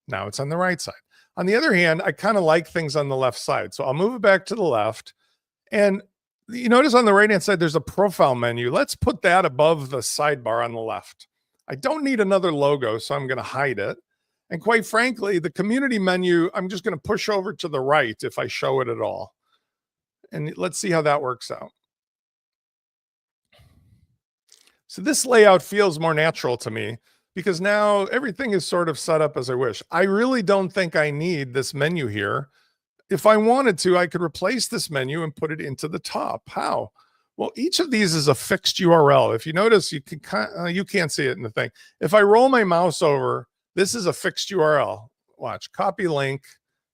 Now it's on the right side. On the other hand, I kind of like things on the left side, so I'll move it back to the left. And you notice on the right-hand side, there's a profile menu. Let's put that above the sidebar on the left. I don't need another logo, so I'm going to hide it. And quite frankly, the community menu, I'm just going to push over to the right if I show it at all. And let's see how that works out. So this layout feels more natural to me because now everything is sort of set up as I wish. I really don't think I need this menu here. If I wanted to, I could replace this menu and put it into the top. How? Well, each of these is a fixed URL. If you notice, you can't see it in the thing. If I roll my mouse over, this is a fixed URL. Watch, copy link,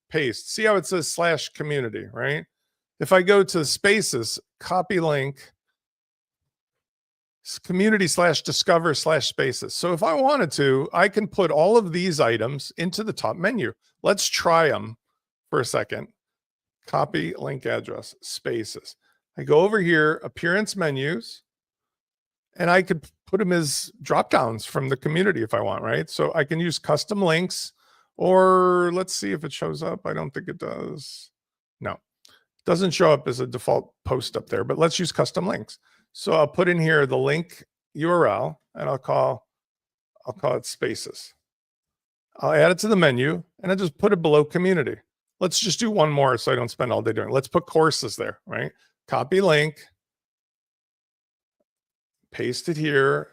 paste. See how it says /community, right? If I go to spaces, copy link, community/discover/spaces. So if I wanted to, I can put all of these items into the top menu. Let's try them for a second. Copy link address, spaces. I go over here, appearance menus, and I could put them as drop downs from the community if I want, right? So I can use custom links, or let's see if it shows up. I don't think it does. No, it doesn't show up as a default post up there, but let's use custom links. So I'll put in here the link URL, and I'll call it spaces. I'll add it to the menu, and I just put it below community. Let's just do one more so I don't spend all day doing it. Let's put courses there, right? Copy link, paste it here,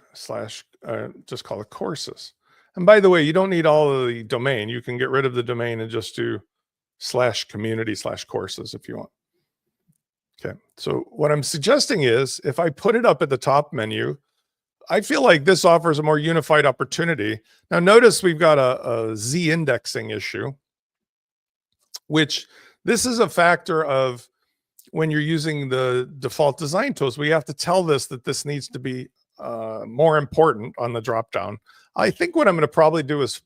just call it courses. And by the way, you don't need all of the domain. You can get rid of the domain and just do /community/courses if you want. Okay, so what I'm suggesting is if I put it up at the top menu, I feel like this offers a more unified opportunity. Now notice we've got a Z indexing issue, which this is a factor of when you're using the default design tools. We have to tell this that this needs to be more important on the dropdown. I think what I'm going to probably do is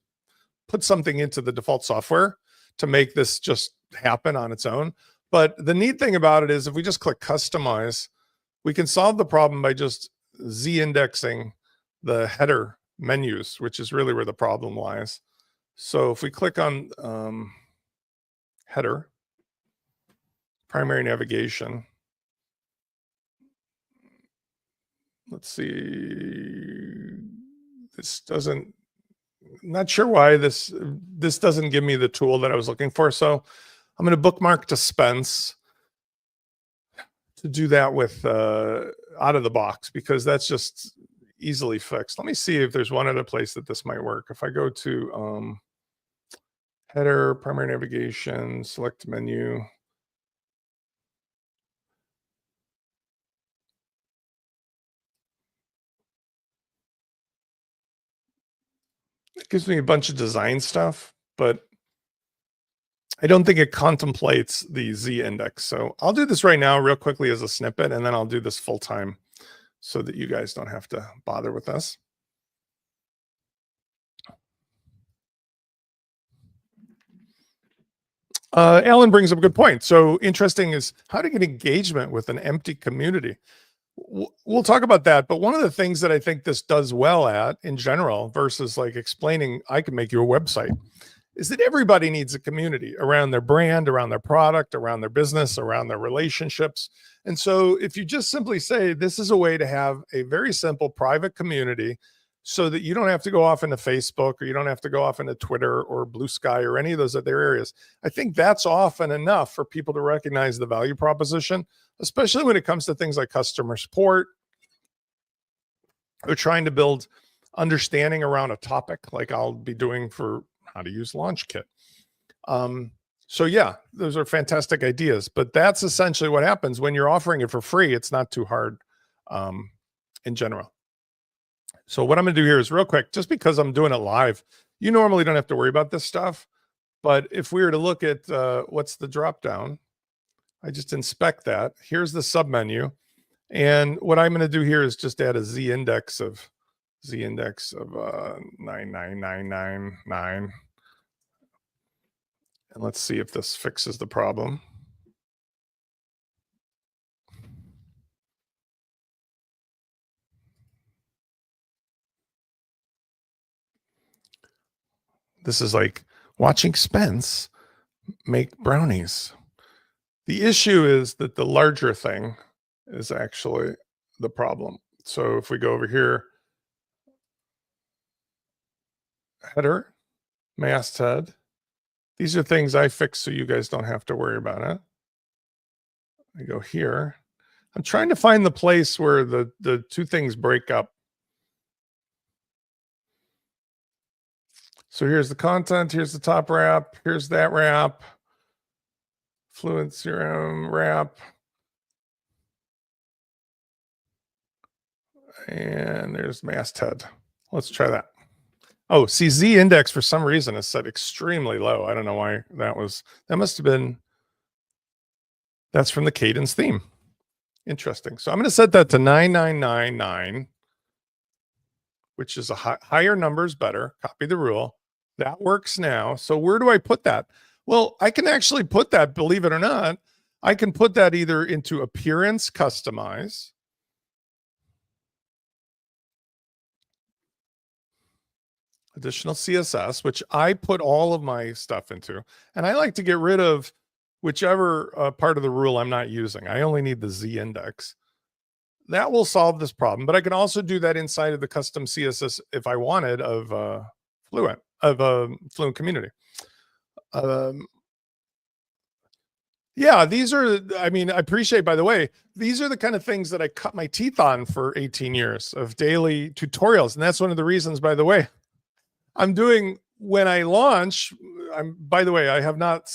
put something into the default software to make this just happen on its own. But the neat thing about it is if we just click customize, we can solve the problem by just Z indexing the header menus, which is really where the problem lies. So if we click on header, primary navigation, let's see, this doesn't, not sure why this doesn't give me the tool that I was looking for. So I'm going to bookmark to Spence to do that with out of the box, because that's just easily fixed. Let me see if there's one other place that this might work. If I go to header, primary navigation, select menu. It gives me a bunch of design stuff, but I don't think it contemplates the Z index. So I'll do this right now real quickly as a snippet, and then I'll do this full time so that you guys don't have to bother with this. Alan brings up a good point. So interesting is how to get engagement with an empty community. We'll talk about that. But one of the things that I think this does well at in general versus like explaining, I can make you a website, is that everybody needs a community around their brand, around their product, around their business, around their relationships. And so if you just simply say, this is a way to have a very simple private community so that you don't have to go off into Facebook, or you don't have to go off into Twitter or Blue Sky or any of those other areas, I think that's often enough for people to recognize the value proposition, especially when it comes to things like customer support or trying to build understanding around a topic like I'll be doing for how to use LaunchKit. So yeah, those are fantastic ideas, but that's essentially what happens when you're offering it for free. It's not too hard in general. So what I'm going to do here is real quick, just because I'm doing it live, you normally don't have to worry about this stuff. But if we were to look at what's the drop down, I just inspect that. Here's the submenu. And what I'm going to do here is just add a Z index of 99999. And let's see if this fixes the problem. This is like watching Spence make brownies. The issue is that the larger thing is actually the problem. So if we go over here, header, masthead, these are things I fix so you guys don't have to worry about it. I go here. I'm trying to find the place where the two things break up. So here's the content, here's the top wrap, here's that wrap, Fluent CRM wrap, and there's masthead. Let's try that. Oh, see, Z index for some reason is set extremely low. I don't know why that must have been, that's from the Cadence theme. Interesting. So I'm going to set that to 9999, which is a higher number is better. Copy the rule. That works now. So where do I put that? Well, I can actually put that, believe it or not, I can put that either into appearance, customize, additional CSS, which I put all of my stuff into. And I like to get rid of whichever part of the rule I'm not using. I only need the Z index. That will solve this problem. But I can also do that inside of the custom CSS if I wanted of Fluent Community. Yeah, these are, I mean, I appreciate, by the way, these are the kind of things that I cut my teeth on for 18 years of daily tutorials. And that's one of the reasons, by the way, I'm doing when I launch. By the way, I have not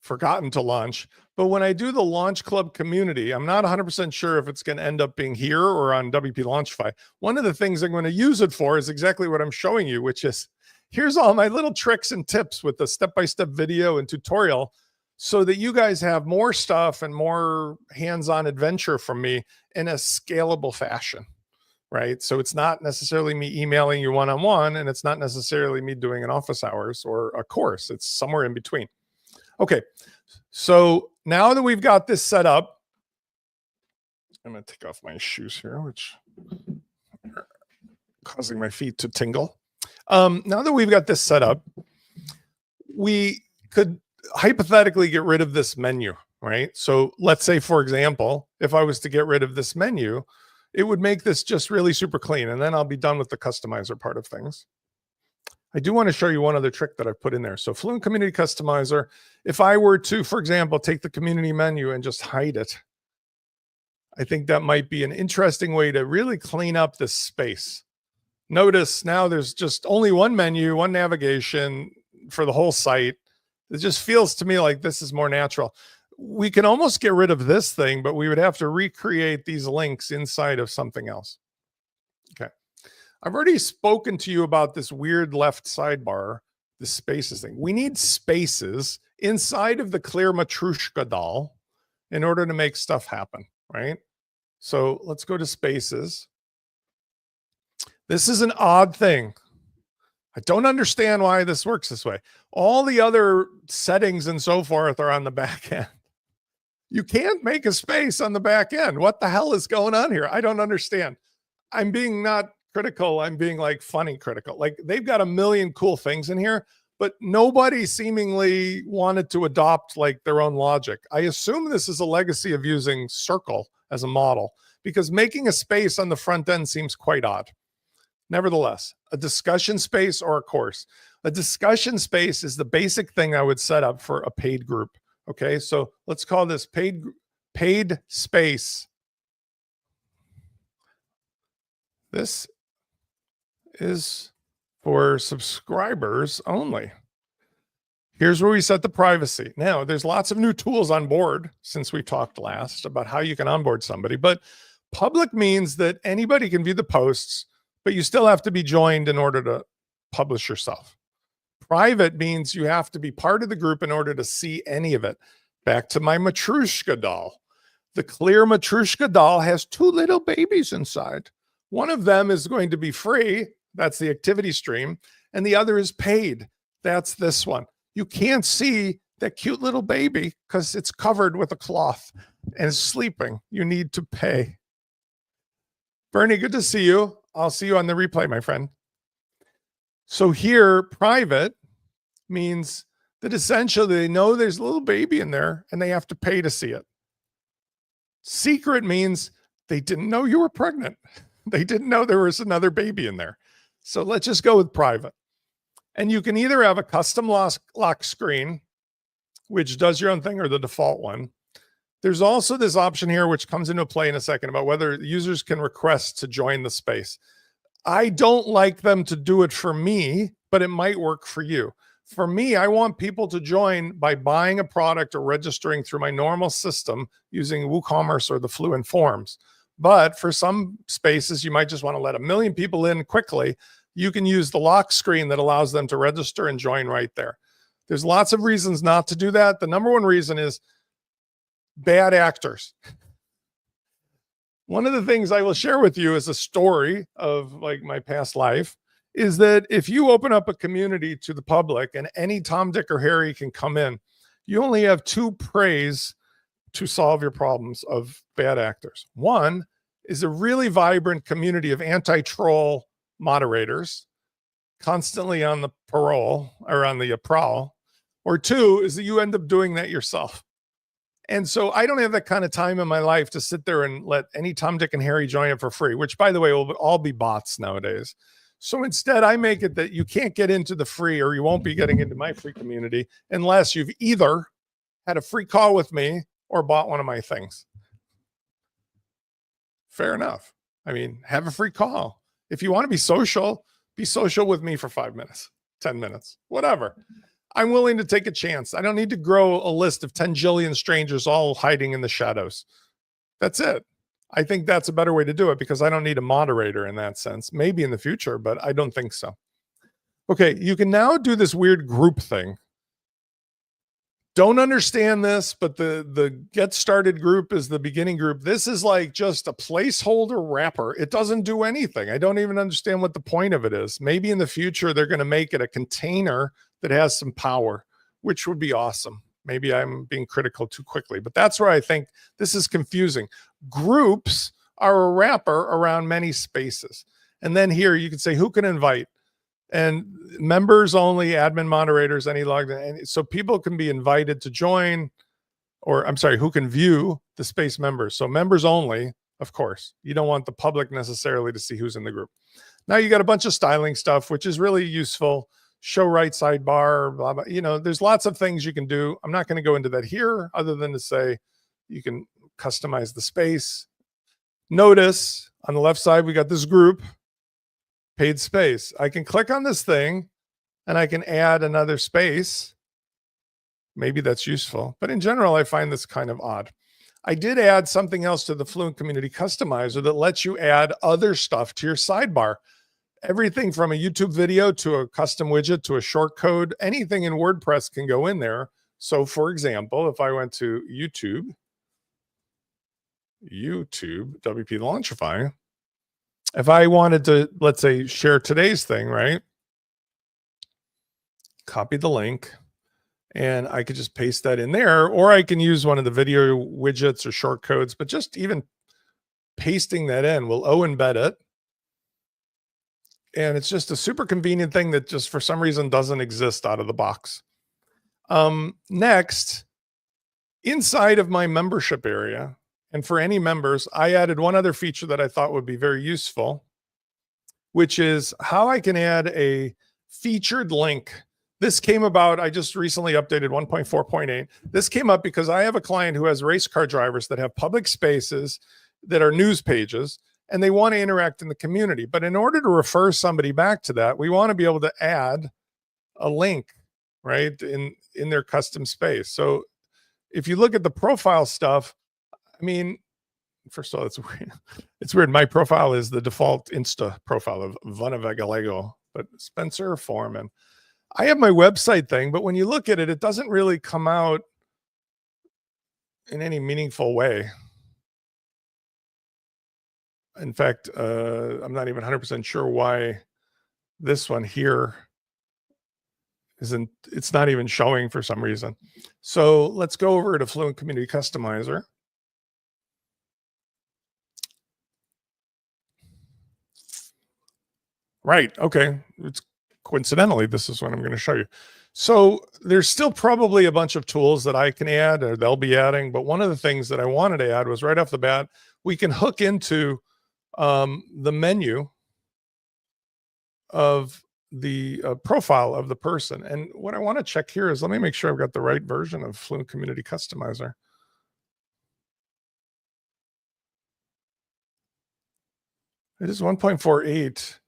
forgotten to launch, but when I do the Launch Club community, I'm not 100% sure if it's going to end up being here or on WP Launchify. One of the things I'm going to use it for is exactly what I'm showing you, which is here's all my little tricks and tips with the step-by-step video and tutorial so that you guys have more stuff and more hands-on adventure from me in a scalable fashion. Right. So it's not necessarily me emailing you one-on-one, and it's not necessarily me doing an office hours or a course. It's somewhere in between. Okay. So now that we've got this set up, I'm going to take off my shoes here, which are causing my feet to tingle. Now that we've got this set up, we could hypothetically get rid of this menu, right? So let's say, for example, if I was to get rid of this menu, it would make this just really super clean. And then I'll be done with the customizer part of things. I do want to show you one other trick that I've put in there. So Fluent Community Customizer, if I were to, for example, take the community menu and just hide it, I think that might be an interesting way to really clean up this space. Notice now there's just only one menu, one navigation for the whole site. It just feels to me like this is more natural. We can almost get rid of this thing, but we would have to recreate these links inside of something else. Okay. I've already spoken to you about this weird left sidebar, the spaces thing. We need spaces inside of the clear Matryoshka doll in order to make stuff happen, right? So let's go to spaces. This is an odd thing. I don't understand why this works this way. All the other settings and so forth are on the back end. You can't make a space on the back end. What the hell is going on here? I don't understand. I'm being not critical. I'm being like funny critical. Like they've got a million cool things in here, but nobody seemingly wanted to adopt like their own logic. I assume this is a legacy of using Circle as a model because making a space on the front end seems quite odd. Nevertheless, a discussion space or a course. A discussion space is the basic thing I would set up for a paid group. Okay, so let's call this paid space. This is for subscribers only. Here's where we set the privacy. Now, there's lots of new tools on board since we talked last about how you can onboard somebody, but public means that anybody can view the posts, but you still have to be joined in order to publish yourself. Private means you have to be part of the group in order to see any of it. Back to my Matryoshka doll. The clear Matryoshka doll has two little babies inside. One of them is going to be free. That's the activity stream. And the other is paid. That's this one. You can't see that cute little baby because it's covered with a cloth and is sleeping. You need to pay. Bernie, good to see you. I'll see you on the replay, my friend. So here, private means that essentially they know there's a little baby in there and they have to pay to see it. Secret means they didn't know you were pregnant. They didn't know there was another baby in there. So let's just go with private. And you can either have a custom lock screen, which does your own thing, or the default one. There's also this option here, which comes into play in a second, about whether users can request to join the space. I don't like them to do it for me, but it might work for you. For me, I want people to join by buying a product or registering through my normal system using WooCommerce or the Fluent forms. But for some spaces, you might just want to let 1 million people in quickly. You can use the lock screen that allows them to register and join right there. There's lots of reasons not to do that. The number one reason is bad actors. One of the things I will share with you is a story of like my past life, is that if you open up a community to the public and any Tom, Dick, or Harry can come in, you only have 2 praise to solve your problems of bad actors. One is a really vibrant community of anti-troll moderators constantly on the parole or on the prowl, or 2 is that you end up doing that yourself. And so I don't have that kind of time in my life to sit there and let any Tom, Dick, and Harry join it for free, which, by the way, will all be bots nowadays. So instead, I make it that you can't get into the free, or you won't be getting into my free community unless you've either had a free call with me or bought one of my things. Fair enough. I mean, have a free call. If you want to be social with me for 5 minutes, 10 minutes, whatever. I'm willing to take a chance. I don't need to grow a list of 10 jillion strangers all hiding in the shadows. That's it. I think that's a better way to do it because I don't need a moderator in that sense. Maybe in the future, but I don't think so. Okay, you can now do this weird group thing. Don't understand this, but the get started group is the beginning group. This is like just a placeholder wrapper. It doesn't do anything. I don't even understand what the point of it is. Maybe in the future, they're going to make it a container that has some power, which would be awesome. Maybe I'm being critical too quickly, but that's where I think this is confusing. Groups are a wrapper around many spaces. And then here you can say, who can invite? And members only, admin moderators, any logged in. And so people can be invited to join, or I'm sorry, who can view the space members. So members only, of course. You don't want the public necessarily to see who's in the group. Now you got a bunch of styling stuff, which is really useful. Show right sidebar, blah, blah. You know, there's lots of things you can do. I'm not going to go into that here other than to say you can customize the space. Notice on the left side, we got this group, paid space. I can click on this thing and I can add another space. Maybe that's useful, but in general, I find this kind of odd. I did add something else to the Fluent Community Customizer that lets you add other stuff to your sidebar. Everything from a YouTube video to a custom widget to a short code, anything in WordPress can go in there. So for example, if I went to YouTube, WP Launchify, if I wanted to, let's say, share today's thing, right? Copy the link and I could just paste that in there, or I can use one of the video widgets or short codes, but just even pasting that in will embed it. And it's just a super convenient thing that just for some reason doesn't exist out of the box. Next, inside of my membership area, and for any members, I added one other feature that I thought would be very useful, which is how I can add a featured link. This came about, I just recently updated 1.4.8. This came up because I have a client who has race car drivers that have public spaces that are news pages. and they want to interact in the community. But in order to refer somebody back to that, we want to be able to add a link, right, in their custom space. So if you look at the profile stuff, I mean, first of all, it's weird. It's weird. My profile is the default Insta profile of Vana Galego, but Spencer Foreman. I have my website thing, but when you look at it, it doesn't really come out in any meaningful way. In fact, I'm not even 100% sure why this one here it's not even showing for some reason. So let's go over to Fluent Community Customizer. Right. Okay. It's coincidentally, this is what I'm going to show you. So there's still probably a bunch of tools that I can add or they'll be adding. But one of the things that I wanted to add was right off the bat, we can hook into the menu of the profile of the person. And what I want to check here is, let me make sure I've got the right version of Fluent Community Customizer. It is 1.48.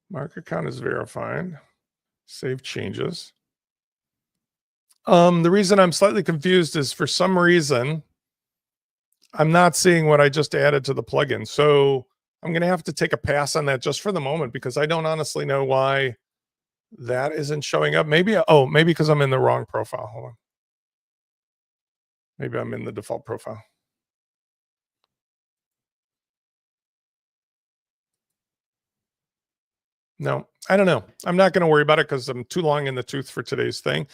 Mark account is verified. Save changes. The reason I'm slightly confused is for some reason, I'm not seeing what I just added to the plugin. So I'm going to have to take a pass on that just for the moment, because I don't honestly know why that isn't showing up. Maybe because I'm in the wrong profile. Hold on. Maybe I'm in the default profile. No, I don't know. I'm not going to worry about it because I'm too long in the tooth for today's thing.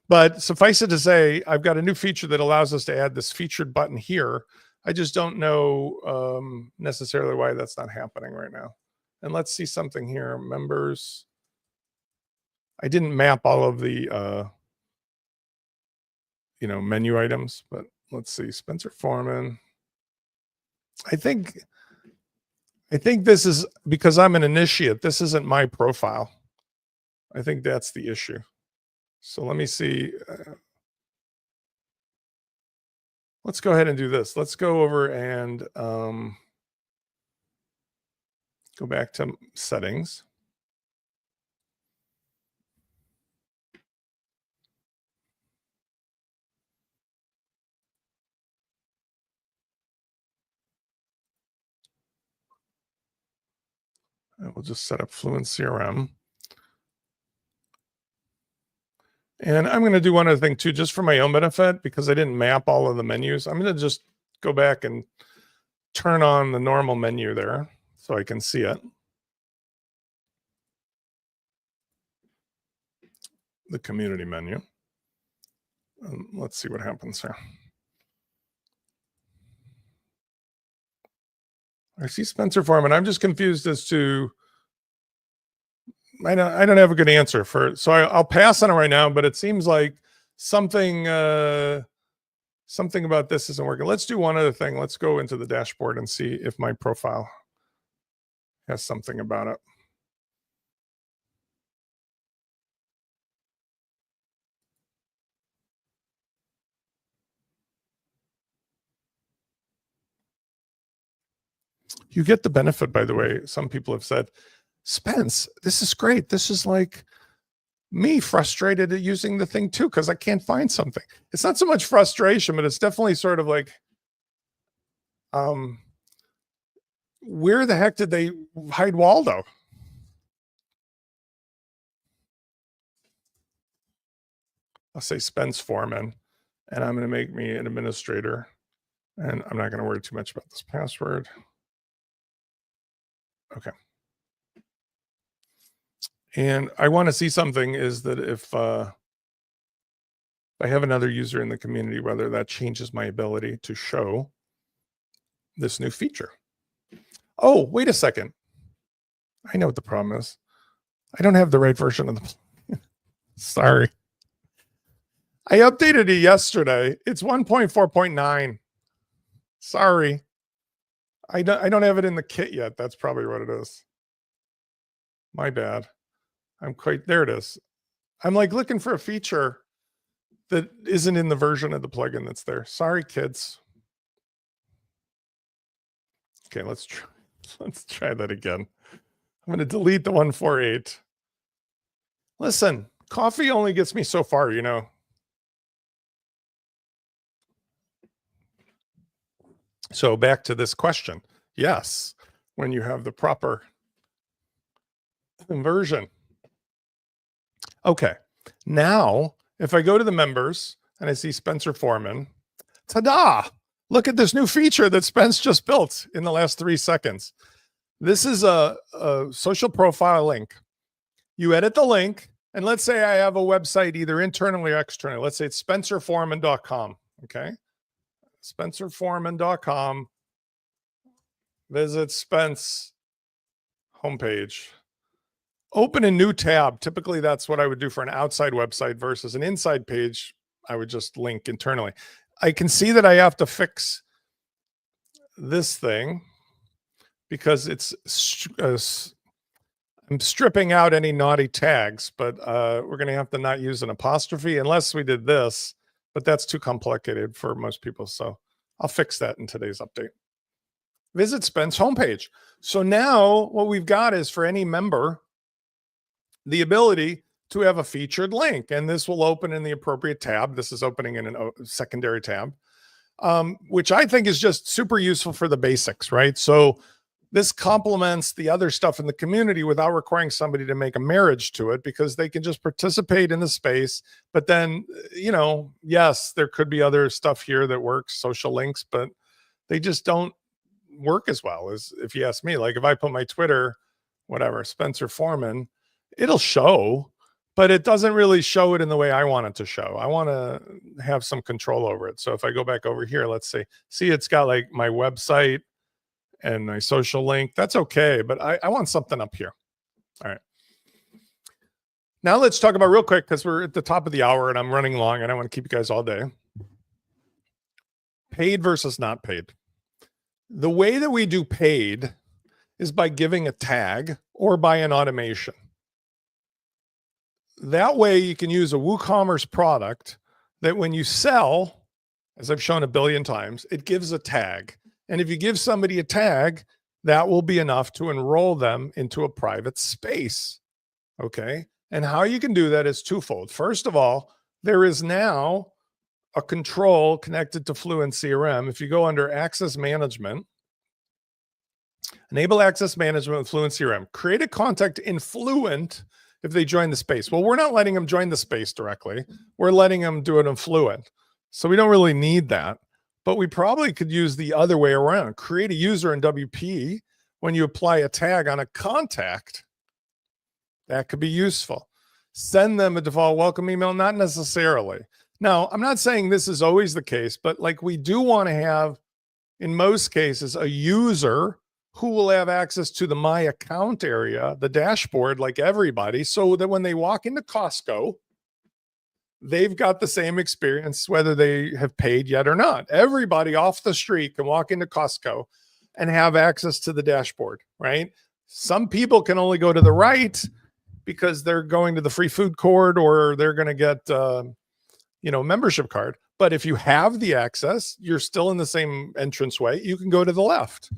But suffice it to say, I've got a new feature that allows us to add this featured button here. I just don't know necessarily why that's not happening right now. And let's see something here. Members. I didn't map all of the menu items, but let's see. Spencer Foreman. I think this is because I'm an initiate. This isn't my profile. I think that's the issue. So let me see. Let's go ahead and do this. Let's go over and go back to settings. And we'll just set up Fluent CRM. And I'm going to do one other thing too, just for my own benefit, because I didn't map all of the menus. I'm going to just go back and turn on the normal menu there so I can see it. The community menu. And let's see what happens here. I see Spencer Foreman. I'm just confused as to, I don't have a good answer for it. So I'll pass on it right now, but it seems like something about this isn't working. Let's do one other thing. Let's go into the dashboard and see if my profile has something about it. You get the benefit, by the way. Some people have said, Spence, this is great. This is like me frustrated at using the thing too, because I can't find something. It's not so much frustration, but it's definitely sort of like, where the heck did they hide Waldo? I'll say Spence Foreman, and I'm going to make me an administrator, and I'm not going to worry too much about this password. Okay. And I want to see something is that if I have another user in the community, whether that changes my ability to show this new feature. Oh, wait a second. I know what the problem is. I don't have the right version of the. Sorry. I updated it yesterday. It's 1.4.9. Sorry. I don't have it in the kit yet. That's probably what it is. My bad. There it is. I'm like looking for a feature that isn't in the version of the plugin that's there. Sorry, kids. Okay, let's try that again. I'm going to delete the 148. Listen, coffee only gets me so far, you know. So back to this question. Yes, when you have the proper version. Okay, now if I go to the members and I see Spencer Foreman, ta-da! Look at this new feature that Spence just built in the last 3 seconds. This is a social profile link. You edit the link, and let's say I have a website either internally or externally. Let's say it's spencerforeman.com, okay? spencerforeman.com. Visit Spence homepage. Open a new tab. Typically, that's what I would do for an outside website versus an inside page. I would just link internally. I can see that I have to fix this thing because I'm stripping out any naughty tags, but we're going to have to not use an apostrophe unless we did this, but that's too complicated for most people. So I'll fix that in today's update. Visit Spence homepage. So now what we've got is for any member, the ability to have a featured link, and this will open in the appropriate tab. This is opening in a secondary tab, which I think is just super useful for the basics, right? So this complements the other stuff in the community without requiring somebody to make a marriage to it, because they can just participate in the space. But then, you know, yes, there could be other stuff here that works, social links, but they just don't work as well as, if you ask me. Like if I put my Twitter, whatever, Spencer Foreman, it'll show, but it doesn't really show it in the way I want it to show. I want to have some control over it. So if I go back over here, let's see, it's got like my website and my social link. That's okay, but I want something up here. All right. Now let's talk about real quick, because we're at the top of the hour and I'm running long and I want to keep you guys all day. Paid versus not paid. The way that we do paid is by giving a tag or by an automation. That way you can use a WooCommerce product that when you sell, as I've shown a billion times, it gives a tag. And if you give somebody a tag, that will be enough to enroll them into a private space. Okay. And how you can do that is twofold. First of all, there is now a control connected to Fluent CRM. If you go under access management, enable access management with Fluent CRM, create a contact in Fluent if they join the space. Well, we're not letting them join the space directly. We're letting them do it in Fluent. So we don't really need that, but we probably could use the other way around. Create a user in WP when you apply a tag on a contact. That could be useful. Send them a default welcome email, not necessarily. Now, I'm not saying this is always the case, but like we do want to have, in most cases, a user who will have access to the My Account area, the dashboard, like everybody, so that when they walk into Costco, they've got the same experience, whether they have paid yet or not. Everybody off the street can walk into Costco and have access to the dashboard, right? Some people can only go to the right because they're going to the free food court or they're going to get, membership card. But if you have the access, you're still in the same entranceway. You can go to the left.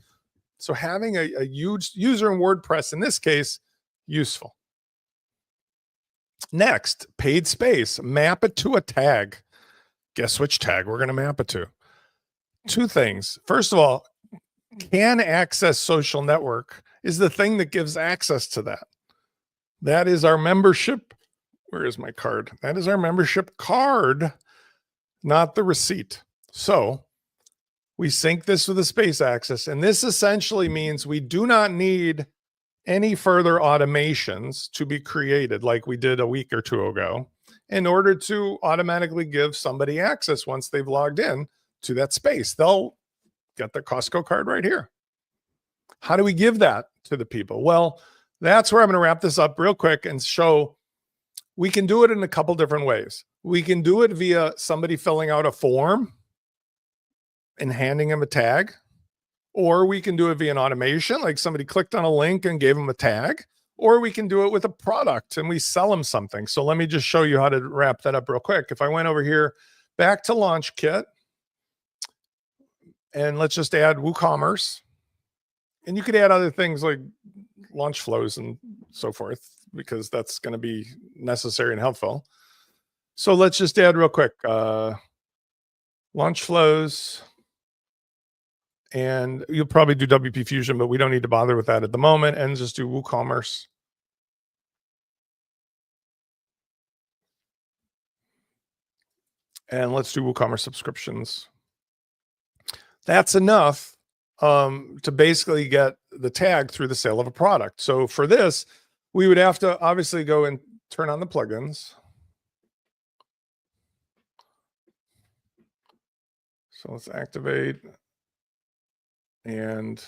So having a huge user in WordPress, in this case, useful. Next, paid space. Map it to a tag. Guess which tag we're going to map it to? Two things. First of all, can access social network is the thing that gives access to that. That is our membership. Where is my card? That is our membership card, not the receipt. So we sync this with the space access, and this essentially means we do not need any further automations to be created like we did a week or two ago in order to automatically give somebody access once they've logged in to that space. They'll get their Costco card right here. How do we give that to the people? Well, that's where I'm going to wrap this up real quick and show we can do it in a couple different ways. We can do it via somebody filling out a form and handing them a tag, or we can do it via an automation, like somebody clicked on a link and gave them a tag, or we can do it with a product and we sell them something. So let me just show you how to wrap that up real quick. If I went over here back to Launch Kit, and let's just add WooCommerce, and you could add other things like launch flows and so forth, because that's going to be necessary and helpful. So let's just add real quick, launch flows, and you'll probably do WP Fusion, but we don't need to bother with that at the moment, and just do WooCommerce. And let's do WooCommerce subscriptions. That's enough to basically get the tag through the sale of a product. So for this, we would have to obviously go and turn on the plugins. So let's activate and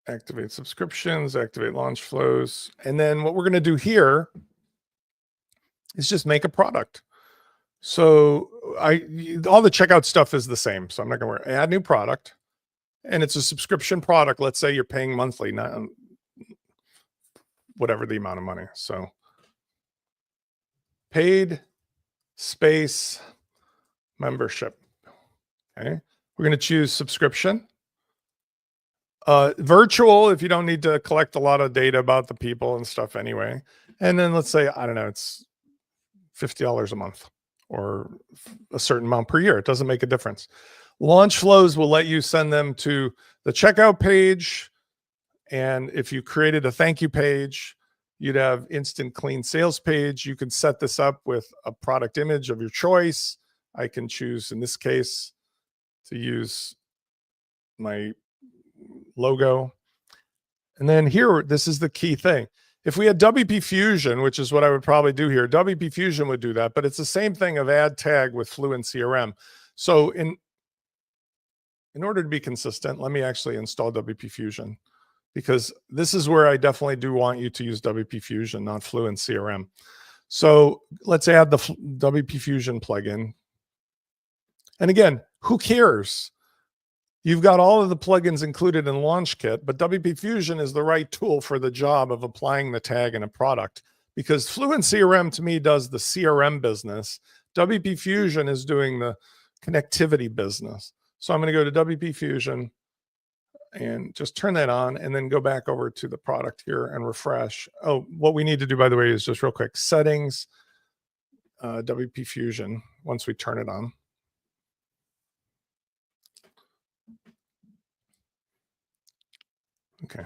activate subscriptions, activate launch flows. And then what we're going to do here is just make a product. So all the checkout stuff is the same. So I'm not going to add new product, and it's a subscription product. Let's say you're paying monthly, not whatever the amount of money. So paid space membership. Okay. We're going to choose subscription. Virtual, if you don't need to collect a lot of data about the people and stuff anyway. And then let's say, I don't know, it's $50 a month or a certain amount per year. It doesn't make a difference. Launch flows will let you send them to the checkout page. And if you created a thank you page, you'd have instant clean sales page. You can set this up with a product image of your choice. I can choose, in this case, to use my logo. And then here, this is the key thing. If we had WP Fusion, which is what I would probably do here, WP Fusion would do that, but it's the same thing of add tag with Fluent CRM. So in order to be consistent, let me actually install WP Fusion, because this is where I definitely do want you to use WP Fusion, not Fluent CRM. So let's add the WP Fusion plugin. And again, who cares? You've got all of the plugins included in Launch Kit, but WP Fusion is the right tool for the job of applying the tag in a product, because Fluent CRM to me does the CRM business. WP Fusion is doing the connectivity business. So I'm going to go to WP Fusion and just turn that on, and then go back over to the product here and refresh. Oh, what we need to do, by the way, is just real quick, settings, WP Fusion, once we turn it on. Okay.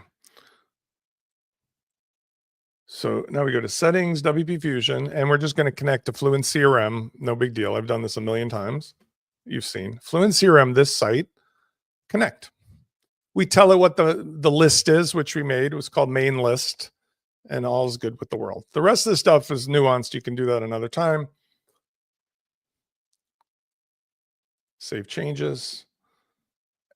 So now we go to settings, WP Fusion, and we're just going to connect to Fluent CRM. No big deal. I've done this a million times. You've seen Fluent CRM, this site, connect. We tell it what the list is, which we made. It was called main list, and all's good with the world. The rest of the stuff is nuanced. You can do that another time. Save changes.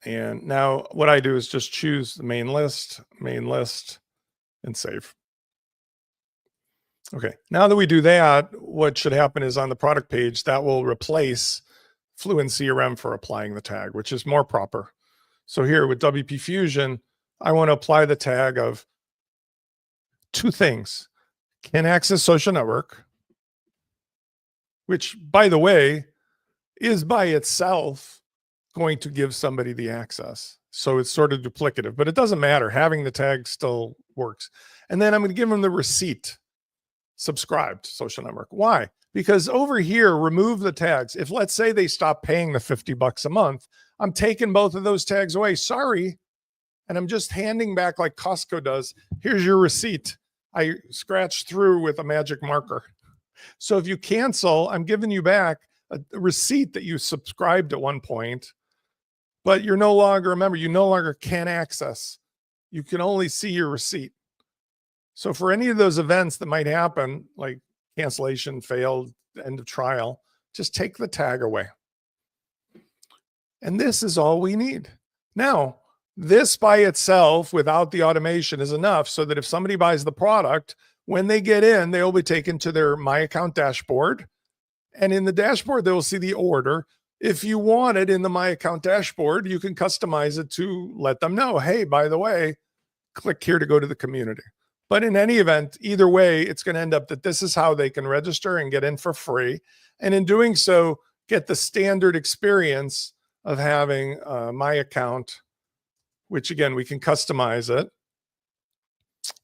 And now what I do is just choose the main list, and save. Okay, now that we do that, what should happen is on the product page, that will replace Fluent CRM for applying the tag, which is more proper. So here with WP Fusion, I want to apply the tag of two things. Can access social network, which, by the way, is by itself going to give somebody the access. So it's sort of duplicative, but it doesn't matter. Having the tag still works. And then I'm going to give them the receipt, subscribed social network. Why? Because over here, remove the tags. If let's say they stop paying the $50 a month, I'm taking both of those tags away. Sorry. And I'm just handing back like Costco does. Here's your receipt. I scratched through with a magic marker. So if you cancel, I'm giving you back a receipt that you subscribed at one point, but you're no longer, remember, you no longer can access. You can only see your receipt. So for any of those events that might happen, like cancellation, failed, end of trial, just take the tag away. And this is all we need. Now, this by itself, without the automation, is enough so that if somebody buys the product, when they get in, they will be taken to their My Account dashboard. And in the dashboard, they will see the order. If you want it in the My Account dashboard, you can customize it to let them know, hey, by the way, click here to go to the community. But in any event, either way, it's going to end up that this is how they can register and get in for free. And in doing so, get the standard experience of having My Account, which again, we can customize it.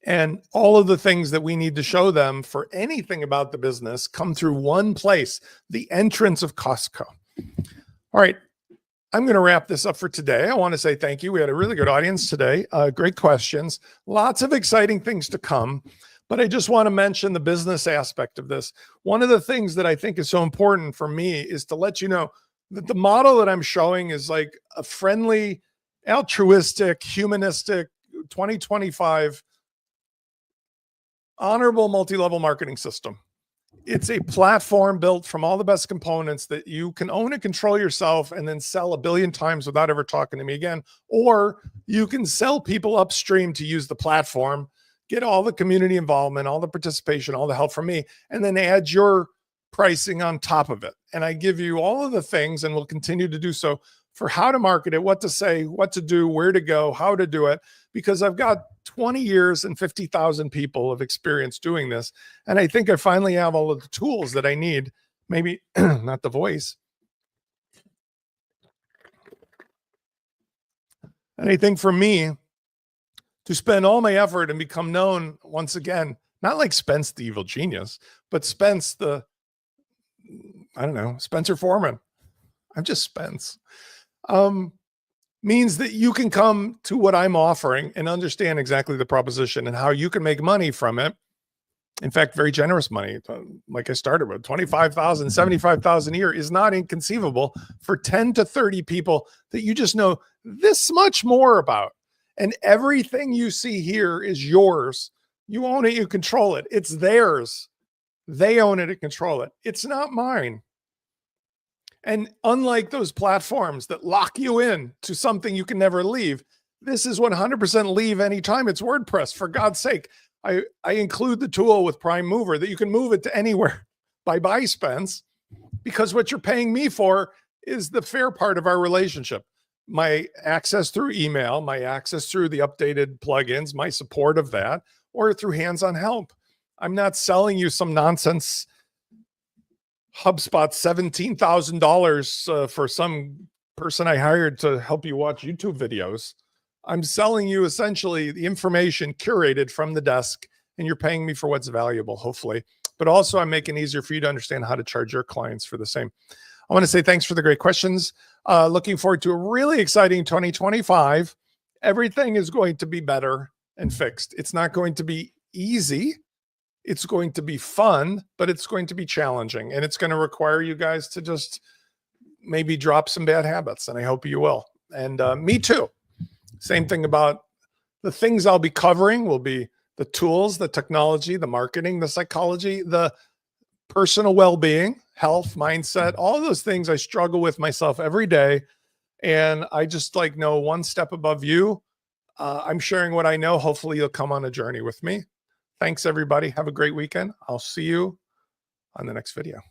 And all of the things that we need to show them for anything about the business come through one place, the entrance of Costco. All right, I'm going to wrap this up for today. I want to say thank you. We had a really good audience today. Great questions. Lots of exciting things to come. But I just want to mention the business aspect of this. One of the things that I think is so important for me is to let you know that the model that I'm showing is like a friendly, altruistic, humanistic, 2025 honorable multi-level marketing system. It's a platform built from all the best components that you can own and control yourself and then sell 1 billion times without ever talking to me again. Or you can sell people upstream to use the platform, get all the community involvement, all the participation, all the help from me, and then add your pricing on top of it. And I give you all of the things, and we'll continue to do so, for how to market it, what to say, what to do, where to go, how to do it, because I've got 20 years and 50,000 people of experience doing this. And I think I finally have all of the tools that I need, maybe not the voice. And I think for me to spend all my effort and become known once again, not like Spence, the evil genius, but Spence, the, I don't know, Spencer Foreman. I'm just Spence. Means that you can come to what I'm offering and understand exactly the proposition and how you can make money from it. In fact, very generous money. Like I started with 25,000, 75,000 a year is not inconceivable for 10 to 30 people that you just know this much more about. And everything you see here is yours. You own it, you control it. It's theirs. They own it and control it. It's not mine. And unlike those platforms that lock you in to something you can never leave, this is 100% leave anytime. It's WordPress, for God's sake. I include the tool with Prime Mover that you can move it to anywhere. Bye-bye, Spence, because what you're paying me for is the fair part of our relationship. My access through email, my access through the updated plugins, my support of that, or through hands-on help. I'm not selling you some nonsense HubSpot $17,000 for some person I hired to help you watch YouTube videos. I'm selling you essentially the information curated from the desk, and you're paying me for what's valuable, hopefully. But also I'm making it easier for you to understand how to charge your clients for the same. I want to say thanks for the great questions. Looking forward to a really exciting 2025. Everything is going to be better and fixed. It's not going to be easy. It's going to be fun, but it's going to be challenging. And it's going to require you guys to just maybe drop some bad habits. And I hope you will. And me too. Same thing about the things I'll be covering will be the tools, the technology, the marketing, the psychology, the personal well-being, health, mindset, all those things I struggle with myself every day. And I just like know one step above you. I'm sharing what I know. Hopefully you'll come on a journey with me. Thanks, everybody. Have a great weekend. I'll see you on the next video.